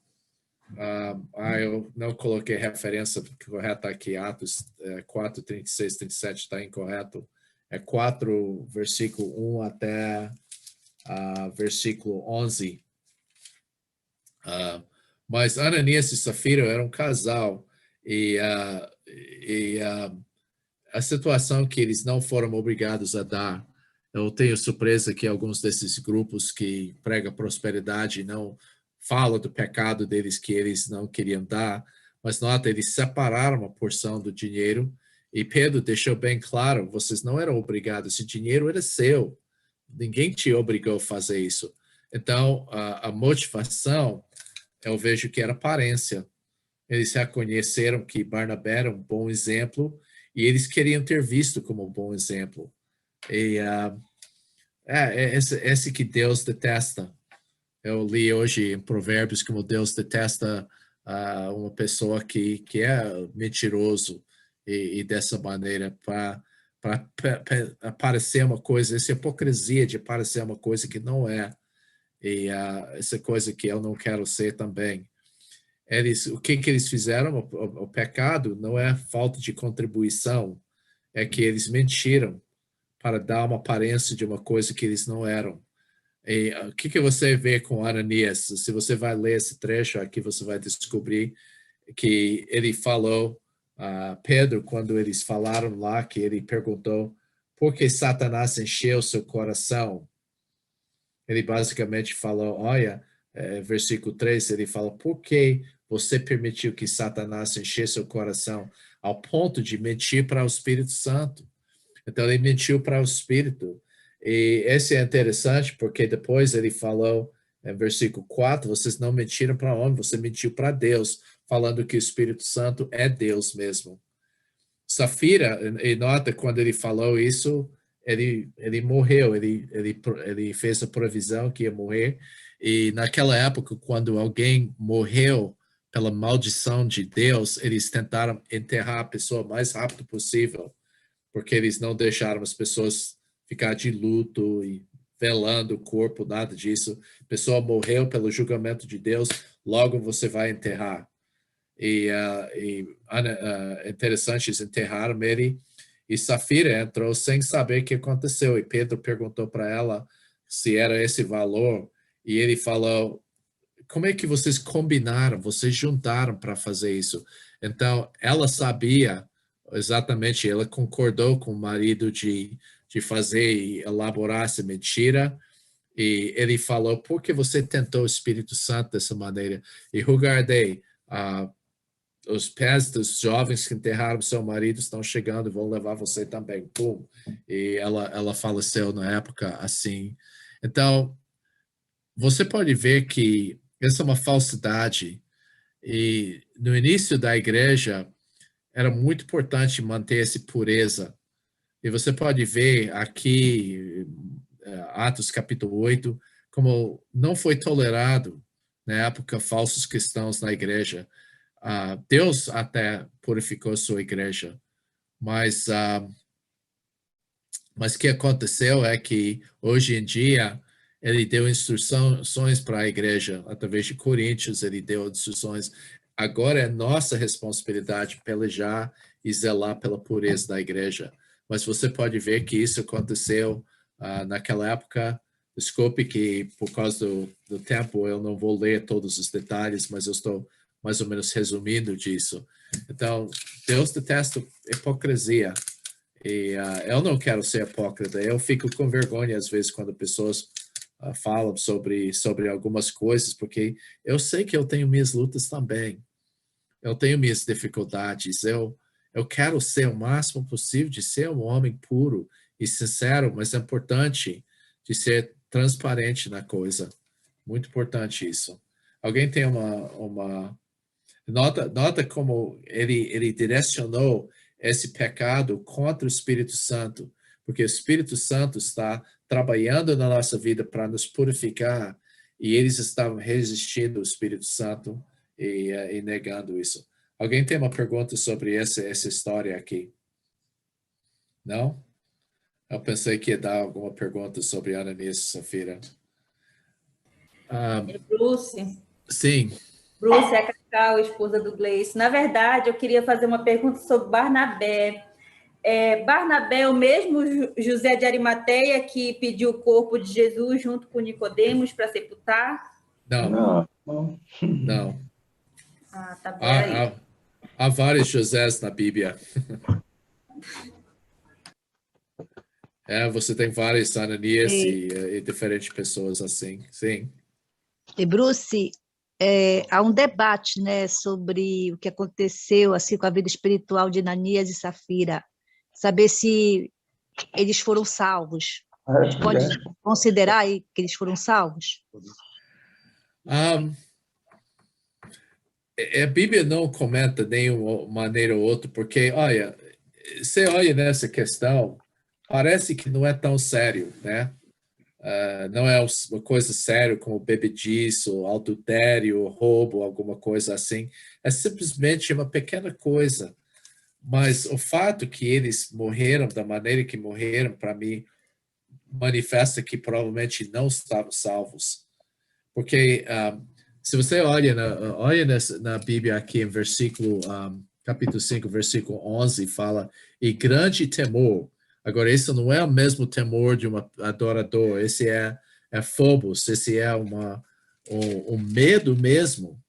eu não coloquei referência correta aqui, Atos 4, 36, 37 está incorreto. É 4, versículo 1 até versículo 11. Mas Ananias e Safira eram um casal e a situação que eles não foram obrigados a dar. Eu tenho surpresa que alguns desses grupos que pregam prosperidade não falam do pecado deles que eles não queriam dar, mas nota, eles separaram uma porção do dinheiro e Pedro deixou bem claro, vocês não eram obrigados, esse dinheiro era seu, ninguém te obrigou a fazer isso. Então, a motivação, eu vejo que era aparência. Eles reconheceram que Barnabé era um bom exemplo e eles queriam ter visto como um bom exemplo. E esse que Deus detesta. Eu li hoje em Provérbios como Deus detesta uma pessoa que é mentiroso e dessa maneira para parecer uma coisa, essa hipocrisia de parecer uma coisa que não é. E essa coisa que eu não quero ser também. O que eles fizeram? O pecado não é falta de contribuição, é que eles mentiram para dar uma aparência de uma coisa que eles não eram. E o que você vê com Ananias? Se você vai ler esse trecho aqui, você vai descobrir que ele falou, Pedro, quando eles falaram lá, que ele perguntou por que Satanás encheu seu coração. Ele basicamente falou, olha, versículo 3, ele fala, por que você permitiu que Satanás enchesse seu coração ao ponto de mentir para o Espírito Santo? Então, ele mentiu para o Espírito. E esse é interessante, porque depois ele falou, em versículo 4, vocês não mentiram para homem, você mentiu para Deus, falando que o Espírito Santo é Deus mesmo. Safira, e nota, quando ele falou isso, ele morreu, ele fez a provisão que ia morrer, e naquela época, quando alguém morreu pela maldição de Deus, eles tentaram enterrar a pessoa o mais rápido possível, porque eles não deixaram as pessoas ficar de luto e velando o corpo, nada disso. A pessoa morreu pelo julgamento de Deus, logo você vai enterrar. E interessante, eles enterraram ele, e Safira entrou sem saber o que aconteceu. E Pedro perguntou para ela se era esse valor. E ele falou, como é que vocês combinaram? Vocês juntaram para fazer isso? Então, ela sabia exatamente, ela concordou com o marido de de fazer e elaborar essa mentira. E ele falou, por que você tentou o Espírito Santo dessa maneira? E guardei, os pés dos jovens que enterraram seu marido estão chegando e vão levar você também. Pum. E ela faleceu na época assim. Então, você pode ver que essa é uma falsidade. E no início da igreja, era muito importante manter essa pureza. E você pode ver aqui, Atos capítulo 8, como não foi tolerado na época falsos cristãos na igreja. Deus até purificou sua igreja, mas o que aconteceu é que hoje em dia ele deu instruções para a igreja através de Coríntios, ele deu instruções. Agora é nossa responsabilidade pelejar e zelar pela pureza da igreja. Mas você pode ver que isso aconteceu naquela época. Desculpe que por causa do tempo eu não vou ler todos os detalhes, mas eu estou mais ou menos resumindo disso. Então, Deus detesta hipocrisia. E eu não quero ser hipócrita. Eu fico com vergonha, às vezes, quando pessoas falam sobre algumas coisas, porque eu sei que eu tenho minhas lutas também. Eu tenho minhas dificuldades. Eu quero ser o máximo possível de ser um homem puro e sincero, mas é importante de ser transparente na coisa. Muito importante isso. Alguém tem uma Nota como ele direcionou esse pecado contra o Espírito Santo, porque o Espírito Santo está trabalhando na nossa vida para nos purificar, e eles estavam resistindo ao Espírito Santo e negando isso. Alguém tem uma pergunta sobre essa história aqui? Não? Eu pensei que ia dar alguma pergunta sobre Ananias e Safira. Bruce. Sim. Bruce é a Cacau, esposa do Gleice. Na verdade, eu queria fazer uma pergunta sobre Barnabé. Barnabé é o mesmo José de Arimateia que pediu o corpo de Jesus junto com Nicodemos para sepultar? Não. Tá bem. Há vários Josés na Bíblia. Você tem vários Ananias e diferentes pessoas assim. Sim. E Bruce, há um debate, né, sobre o que aconteceu assim com a vida espiritual de Ananias e Safira, saber se eles foram salvos. A gente pode considerar aí que eles foram salvos? A Bíblia não comenta de nenhuma maneira ou outra, porque, olha, você olha nessa questão, parece que não é tão sério, né? Não é uma coisa séria como bebediço, adultério, roubo, alguma coisa assim. É simplesmente uma pequena coisa. Mas o fato que eles morreram da maneira que morreram, para mim, manifesta que provavelmente não estavam salvos. Porque se você olha na Bíblia aqui em capítulo 5, versículo 11, fala, e grande temor. Agora, esse não é o mesmo temor de um adorador, esse é phobos, esse é um medo mesmo.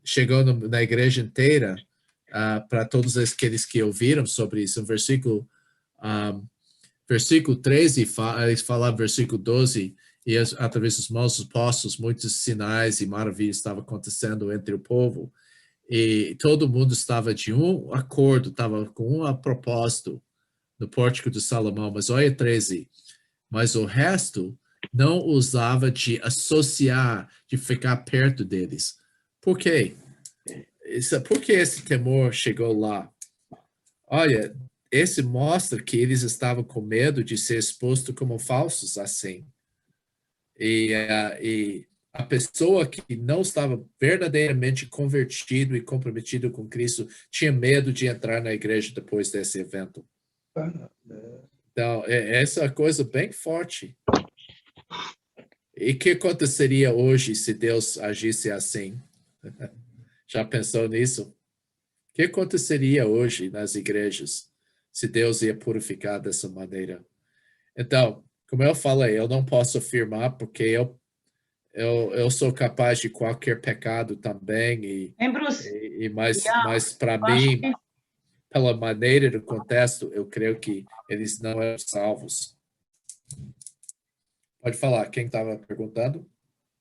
Chegou na igreja inteira, para todos aqueles que ouviram sobre isso. No versículo 13, eles falam, versículo 12, e através dos mãos dos apóstolos, muitos sinais e maravilhas estavam acontecendo entre o povo, e todo mundo estava de um acordo, estava com um propósito, no pórtico de Salomão. Mas olha 13, mas o resto não usava de associar, de ficar perto deles. Por quê? Por que esse temor chegou lá? Olha, esse mostra que eles estavam com medo de ser expostos como falsos assim. E a pessoa que não estava verdadeiramente convertido e comprometido com Cristo tinha medo de entrar na igreja depois desse evento. Então, essa é uma coisa bem forte. E o que aconteceria hoje se Deus agisse assim? Já pensou nisso? O que aconteceria hoje nas igrejas se Deus ia purificar dessa maneira? Então, como eu falei, eu não posso afirmar porque eu sou capaz de qualquer pecado também. Mas para mim, pela maneira do contexto, eu creio que eles não eram salvos. Pode falar, quem estava perguntando?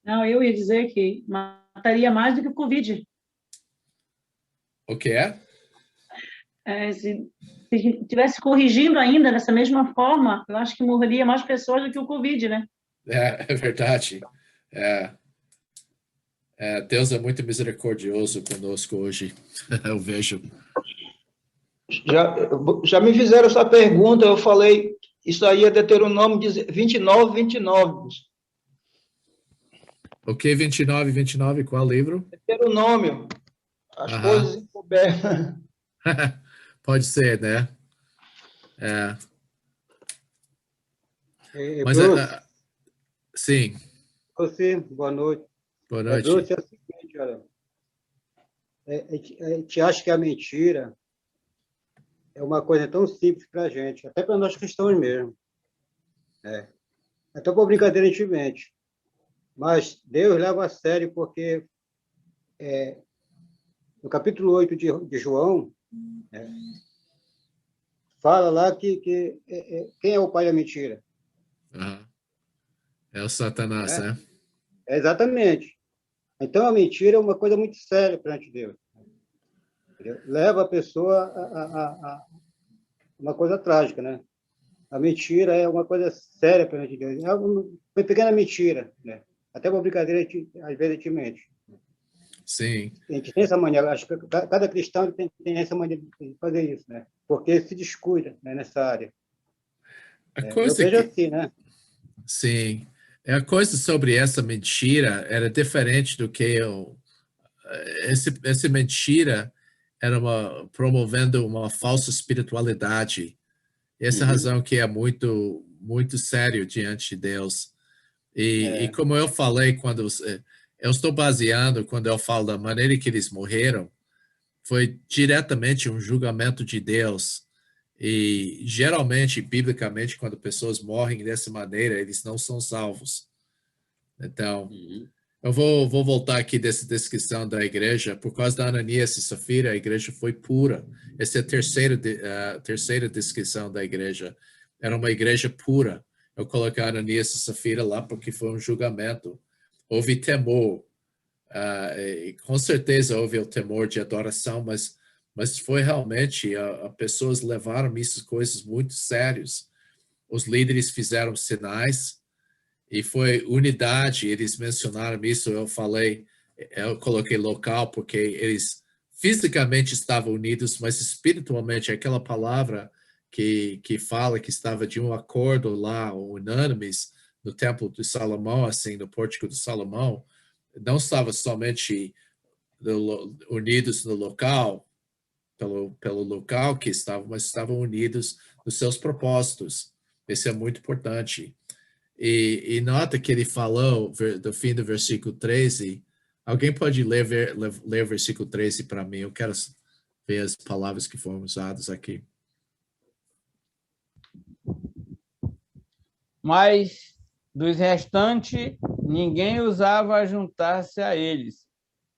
Não, eu ia dizer que mataria mais do que o Covid. O que é? Se estivesse corrigindo ainda dessa mesma forma, eu acho que morreria mais pessoas do que o Covid, né? É verdade. Deus é muito misericordioso conosco hoje, eu vejo. Já me fizeram essa pergunta, eu falei, isso aí é Deuteronômio 29, 29. O que 29, 29, qual livro? Deuteronômio, as coisas encobertas. Pode ser, né? Mas, sim. Você, boa noite. Boa noite. Bruce, é o seguinte, olha, a gente acha que a mentira é uma coisa tão simples para a gente, até para nós cristãos mesmo. Até por brincadeira a gente mente. Mas Deus leva a sério, porque no capítulo 8 de João, fala lá que quem é o pai da mentira? É o Satanás, né? Exatamente. Então, a mentira é uma coisa muito séria perante Deus. Entendeu? Leva a pessoa a uma coisa trágica, né? A mentira é uma coisa séria perante Deus. É uma pequena mentira, né? Até uma brincadeira, às vezes, a gente mente. Sim. A gente tem essa mania, acho que cada cristão tem essa mania de fazer isso, né? Porque se descuida, né, nessa área. Eu vejo assim, né? Sim. A coisa sobre essa mentira era diferente do que essa mentira era promovendo uma falsa espiritualidade. Essa razão que é muito, muito sério diante de Deus. E como eu falei, eu estou baseando, quando eu falo da maneira que eles morreram, foi diretamente um julgamento de Deus. E geralmente, biblicamente, quando pessoas morrem dessa maneira, eles não são salvos. Então, eu vou voltar aqui dessa descrição da igreja. Por causa da Ananias e Safira, a igreja foi pura. Essa é a terceira descrição da igreja. Era uma igreja pura. Eu coloquei a Ananias e Safira lá porque foi um julgamento. Houve temor. Com certeza houve o temor de adoração, mas foi realmente, as pessoas levaram essas coisas muito sérias. Os líderes fizeram sinais e foi unidade, eles mencionaram isso, eu coloquei local porque eles fisicamente estavam unidos, mas espiritualmente, aquela palavra que fala que estava de um acordo lá, unânimes, no templo de Salomão, assim, no pórtico de Salomão, não estava somente unidos no local, pelo local que estavam, mas estavam unidos nos seus propósitos. Isso é muito importante. E nota que ele falou do fim do versículo 13. Alguém pode ler o versículo 13 para mim? Eu quero ver as palavras que foram usadas aqui. Mas dos restantes, ninguém ousava juntar-se a eles.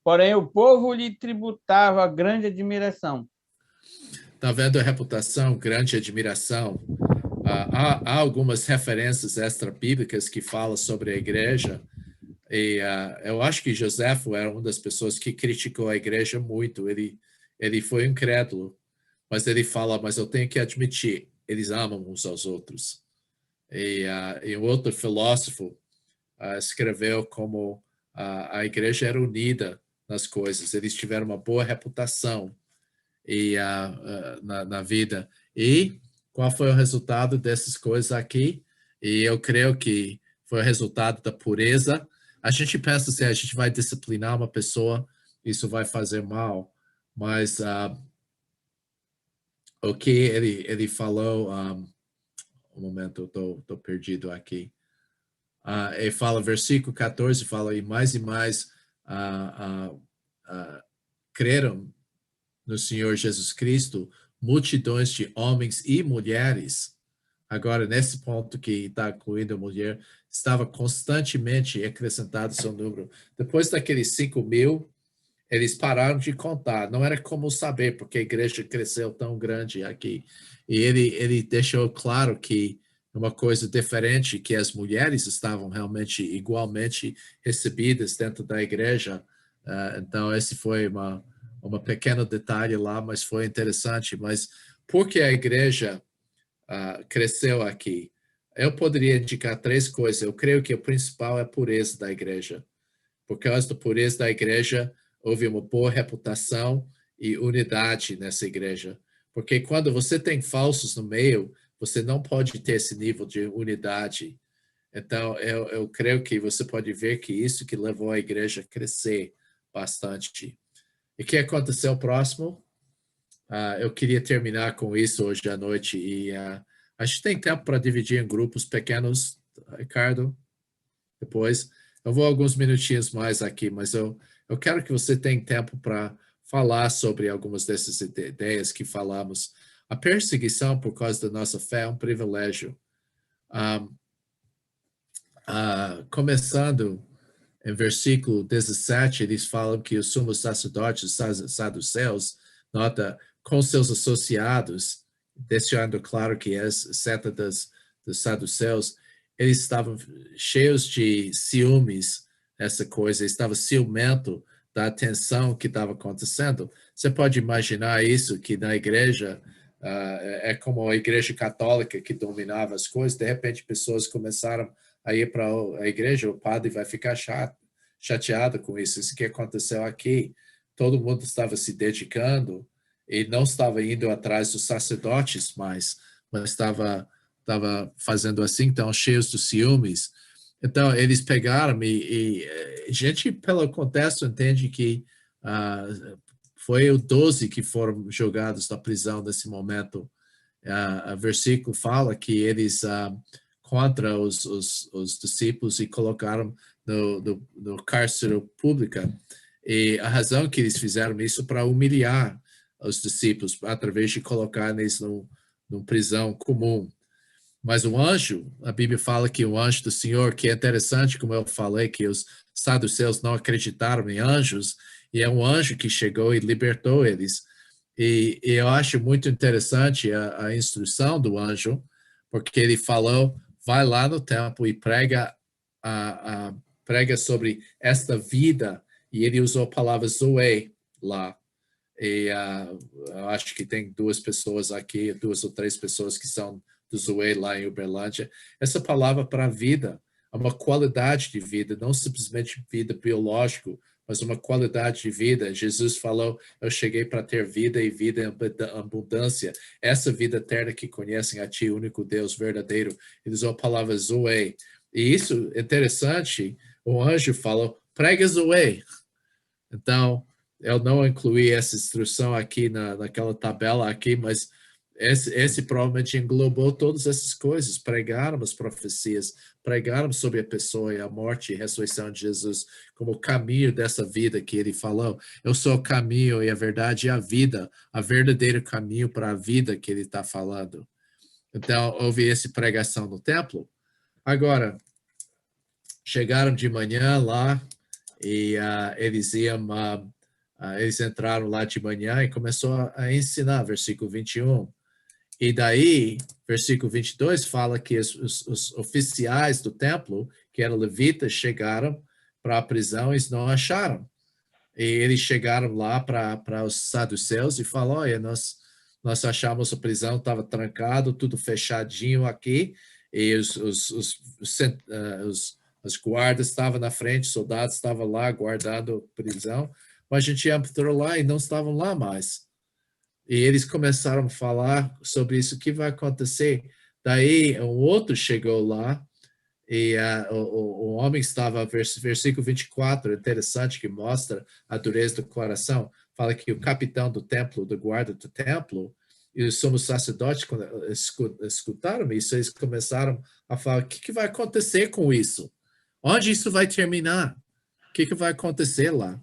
Porém, o povo lhe tributava grande admiração. Está vendo a reputação, grande admiração? Há algumas referências extra-bíblicas que falam sobre a igreja, e eu acho que Joséfo era uma das pessoas que criticou a igreja muito. Ele foi incrédulo, mas ele fala, mas eu tenho que admitir, eles amam uns aos outros. E um outro filósofo escreveu como a igreja era unida nas coisas, eles tiveram uma boa reputação na vida. E qual foi o resultado dessas coisas aqui? E eu creio que foi o resultado da pureza. A gente pensa assim, a gente vai disciplinar uma pessoa, isso vai fazer mal, mas o que ele falou, um momento, eu estou perdido aqui. Ele fala, versículo 14, fala, e mais creram no Senhor Jesus Cristo multidões de homens e mulheres. Agora, nesse ponto que está incluindo a mulher, estava constantemente acrescentado seu número. Depois daqueles 5.000, eles pararam de contar. Não era como saber, porque a igreja cresceu tão grande aqui. E ele deixou claro que uma coisa diferente, que as mulheres estavam realmente igualmente recebidas dentro da igreja. Então, esse foi uma pequeno detalhe lá, mas foi interessante. Mas por que a igreja cresceu aqui? Eu poderia indicar 3 coisas. Eu creio que o principal é a pureza da igreja. Por causa da pureza da igreja, houve uma boa reputação e unidade nessa igreja. Porque quando você tem falsos no meio, você não pode ter esse nível de unidade. Então, eu creio que você pode ver que isso que levou a igreja a crescer bastante. E o que aconteceu próximo? Eu queria terminar com isso hoje à noite. E a gente tem tempo para dividir em grupos pequenos, Ricardo? Depois, eu vou alguns minutinhos mais aqui, mas eu quero que você tenha tempo para falar sobre algumas dessas ideias que falamos. A perseguição por causa da nossa fé é um privilégio. Começando em versículo 17, eles falam que os sumos sacerdotes saduceus, nota, com seus associados, deixando claro que é seta dos saduceus, eles estavam cheios de ciúmes, essa coisa, estavam ciumento da atenção que estava acontecendo. Você pode imaginar isso, que na igreja, é como a igreja católica que dominava as coisas, de repente pessoas começaram a ir para a igreja, o padre vai ficar chateado com isso. Isso que aconteceu aqui, todo mundo estava se dedicando e não estava indo atrás dos sacerdotes mais, mas estava fazendo assim, então cheios de ciúmes. Então, eles pegaram e gente, pelo contexto, entende que foi o 12 que foram jogados da prisão nesse momento. O versículo fala que eles contra os discípulos e colocaram no cárcere público. E a razão que eles fizeram isso para humilhar os discípulos, através de colocar eles numa prisão comum. Mas o anjo, a Bíblia fala que o anjo do Senhor, que é interessante, como eu falei, que os saduceus não acreditaram em anjos, e é um anjo que chegou e libertou eles. E eu acho muito interessante a instrução do anjo, porque ele falou, vai lá no templo e prega sobre esta vida, e ele usou a palavra zoe lá. E eu acho que tem 2 pessoas aqui, 2 ou 3 pessoas que são do Zoe lá em Uberlândia. Essa palavra para a vida, é uma qualidade de vida, não simplesmente vida biológica, mas uma qualidade de vida. Jesus falou, eu cheguei para ter vida e vida em abundância. Essa vida eterna que conhecem a ti, o único Deus verdadeiro. Ele usou a palavra Zoe. E isso é interessante, o anjo falou, prega Zoe. Então, eu não incluí essa instrução aqui naquela tabela aqui, mas esse provavelmente englobou todas essas coisas, pregaram as profecias, pregaram sobre a pessoa e a morte e a ressurreição de Jesus como o caminho dessa vida que ele falou. Eu sou o caminho e a verdade e a vida, a verdadeiro caminho para a vida que ele está falando. Então, houve essa pregação no templo. Agora, chegaram de manhã lá e eles entraram lá de manhã e começou a ensinar, versículo 21. E daí, versículo 22, fala que os oficiais do templo, que eram levitas, chegaram para a prisão e eles não acharam. E eles chegaram lá para os saduceus e falaram, olha, nós achamos a prisão estava trancado, tudo fechadinho aqui, e os guardas estavam na frente, soldados estavam lá guardando a prisão, mas a gente entrou lá e não estavam lá mais. E eles começaram a falar sobre isso, o que vai acontecer. Daí, um outro chegou lá, e o homem estava, versículo 24, interessante, que mostra a dureza do coração. Fala que o capitão do templo, do guarda do templo, e os sumos sacerdotes, quando escutaram isso, eles começaram a falar, o que vai acontecer com isso? Onde isso vai terminar? O que vai acontecer lá?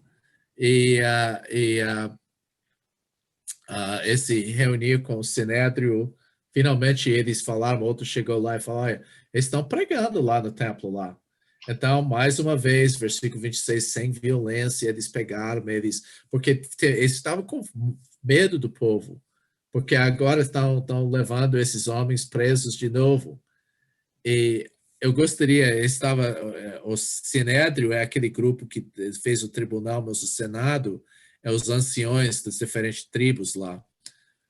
Esse reuniu com o Sinédrio, finalmente eles falaram, outro chegou lá e falou, olha, eles estão pregando lá no templo lá. Então, mais uma vez, versículo 26, sem violência, eles pegaram eles, porque eles estavam com medo do povo, porque agora estão levando esses homens presos de novo. E eu gostaria, o Sinédrio é aquele grupo que fez o tribunal, mas o Senado é os anciões das diferentes tribos lá.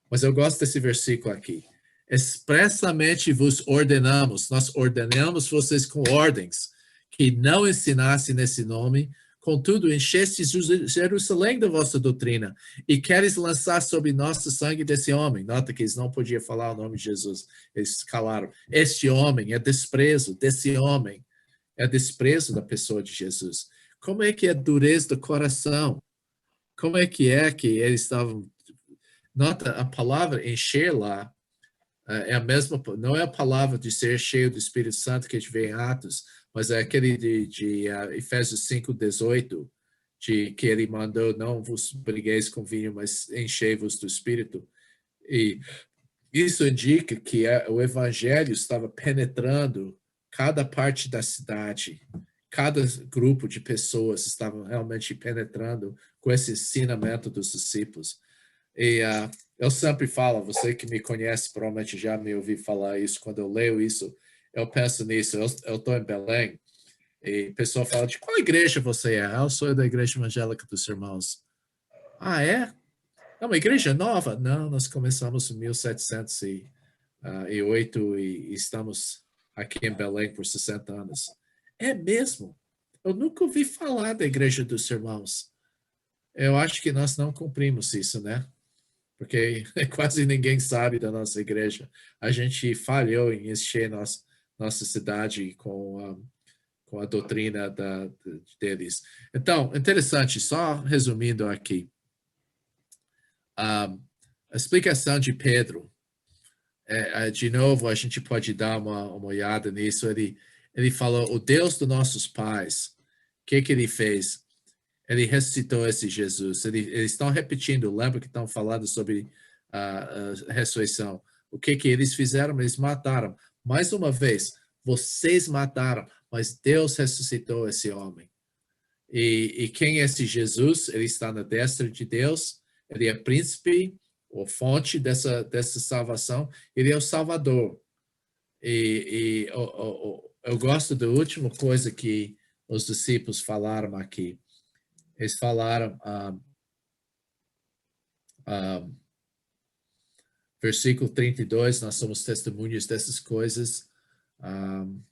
Mas eu gosto desse versículo aqui. Expressamente vos ordenamos, nós ordenamos vocês com ordens, que não ensinassem nesse nome, contudo, enchestes Jerusalém da vossa doutrina, e queres lançar sobre nós o sangue desse homem. Nota que eles não podiam falar o nome de Jesus, eles calaram. Este homem é desprezo desse homem, é desprezo da pessoa de Jesus. Como é que é a dureza do coração? Como é que eles estavam... Nota, a palavra encher lá, é a mesma, não é a palavra de ser cheio do Espírito Santo que a gente vê em Atos, mas é aquele de Efésios 5:18, que ele mandou, não vos brigueis com vinho, mas enchei-vos do Espírito. E isso indica que o Evangelho estava penetrando cada parte da cidade, cada grupo de pessoas estavam realmente penetrando com esse ensinamento dos discípulos. E eu sempre falo, você que me conhece provavelmente já me ouviu falar isso, quando eu leio isso, eu penso nisso. Eu estou em Belém e a pessoa fala, de qual igreja você é? Eu sou da Igreja Evangélica dos Irmãos. Ah, é? É uma igreja nova? Não, nós começamos em 1708 e estamos aqui em Belém por 60 anos. É mesmo? Eu nunca ouvi falar da Igreja dos Irmãos. Eu acho que nós não cumprimos isso, né? Porque quase ninguém sabe da nossa igreja. A gente falhou em encher nossa cidade com a doutrina deles. Então, interessante, só resumindo aqui. A explicação de Pedro, de novo, a gente pode dar uma olhada nisso. Ele falou, o Deus dos nossos pais, o que ele fez? Ele ressuscitou esse Jesus. Eles estão repetindo, lembra que estão falando sobre a ressurreição. O que eles fizeram? Eles mataram. Mais uma vez, vocês mataram, mas Deus ressuscitou esse homem. E quem é esse Jesus? Ele está na destra de Deus. Ele é príncipe, ou fonte dessa salvação. Ele é o Salvador. Eu gosto da última coisa que os discípulos falaram aqui. Eles falaram, versículo 32, nós somos testemunhas dessas coisas. Um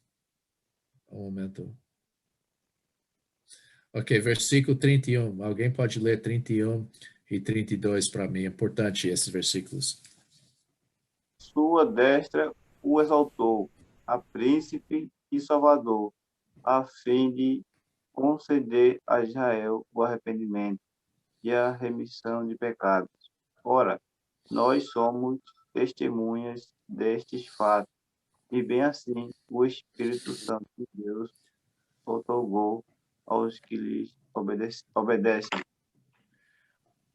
momento. Ok, versículo 31. Alguém pode ler 31 e 32 para mim? É importante esses versículos. Sua destra o exaltou, a príncipe e salvador, a fim de conceder a Israel o arrependimento e a remissão de pecados. Ora, nós somos testemunhas destes fatos, e bem assim o Espírito Santo de Deus outorgou aos que lhes obedecem.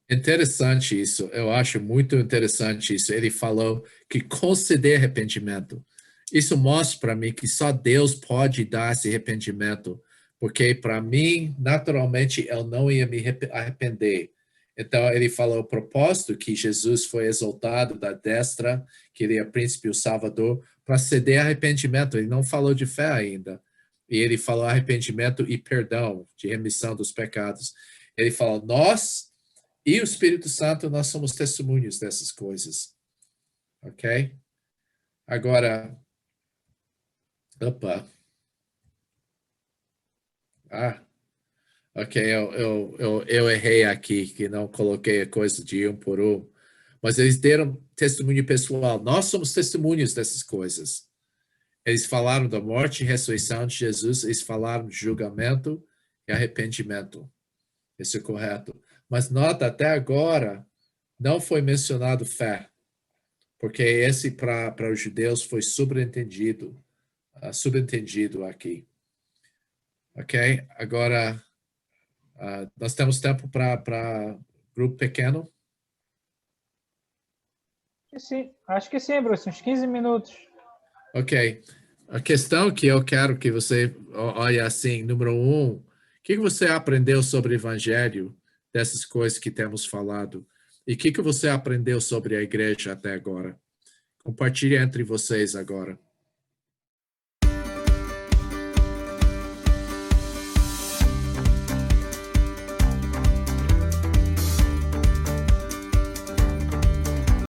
Interessante isso, eu acho muito interessante isso. Ele falou que conceder arrependimento. Isso mostra para mim que só Deus pode dar esse arrependimento. Porque, para mim, naturalmente, eu não ia me arrepender. Então, ele falou o propósito que Jesus foi exaltado da destra, que ele é príncipe e o Salvador, para ceder arrependimento. Ele não falou de fé ainda. E ele falou arrependimento e perdão, de remissão dos pecados. Ele falou, nós e o Espírito Santo, nós somos testemunhas dessas coisas. Ok? Agora, ok, eu errei aqui, que não coloquei a coisa de um por um, mas eles deram testemunho pessoal. Nós somos testemunhas dessas coisas. Eles falaram da morte e ressurreição de Jesus, eles falaram de julgamento e arrependimento. Isso é correto. Mas nota, até agora, não foi mencionado fé, porque esse para os judeus foi subentendido aqui. Ok? Agora, nós temos tempo para grupo pequeno? Sim, acho que sim, Bruce, uns 15 minutos. Ok. A questão que eu quero que você olhe assim, número 1, o que você aprendeu sobre o Evangelho, dessas coisas que temos falado? E o que você aprendeu sobre a igreja até agora? Compartilhe entre vocês agora.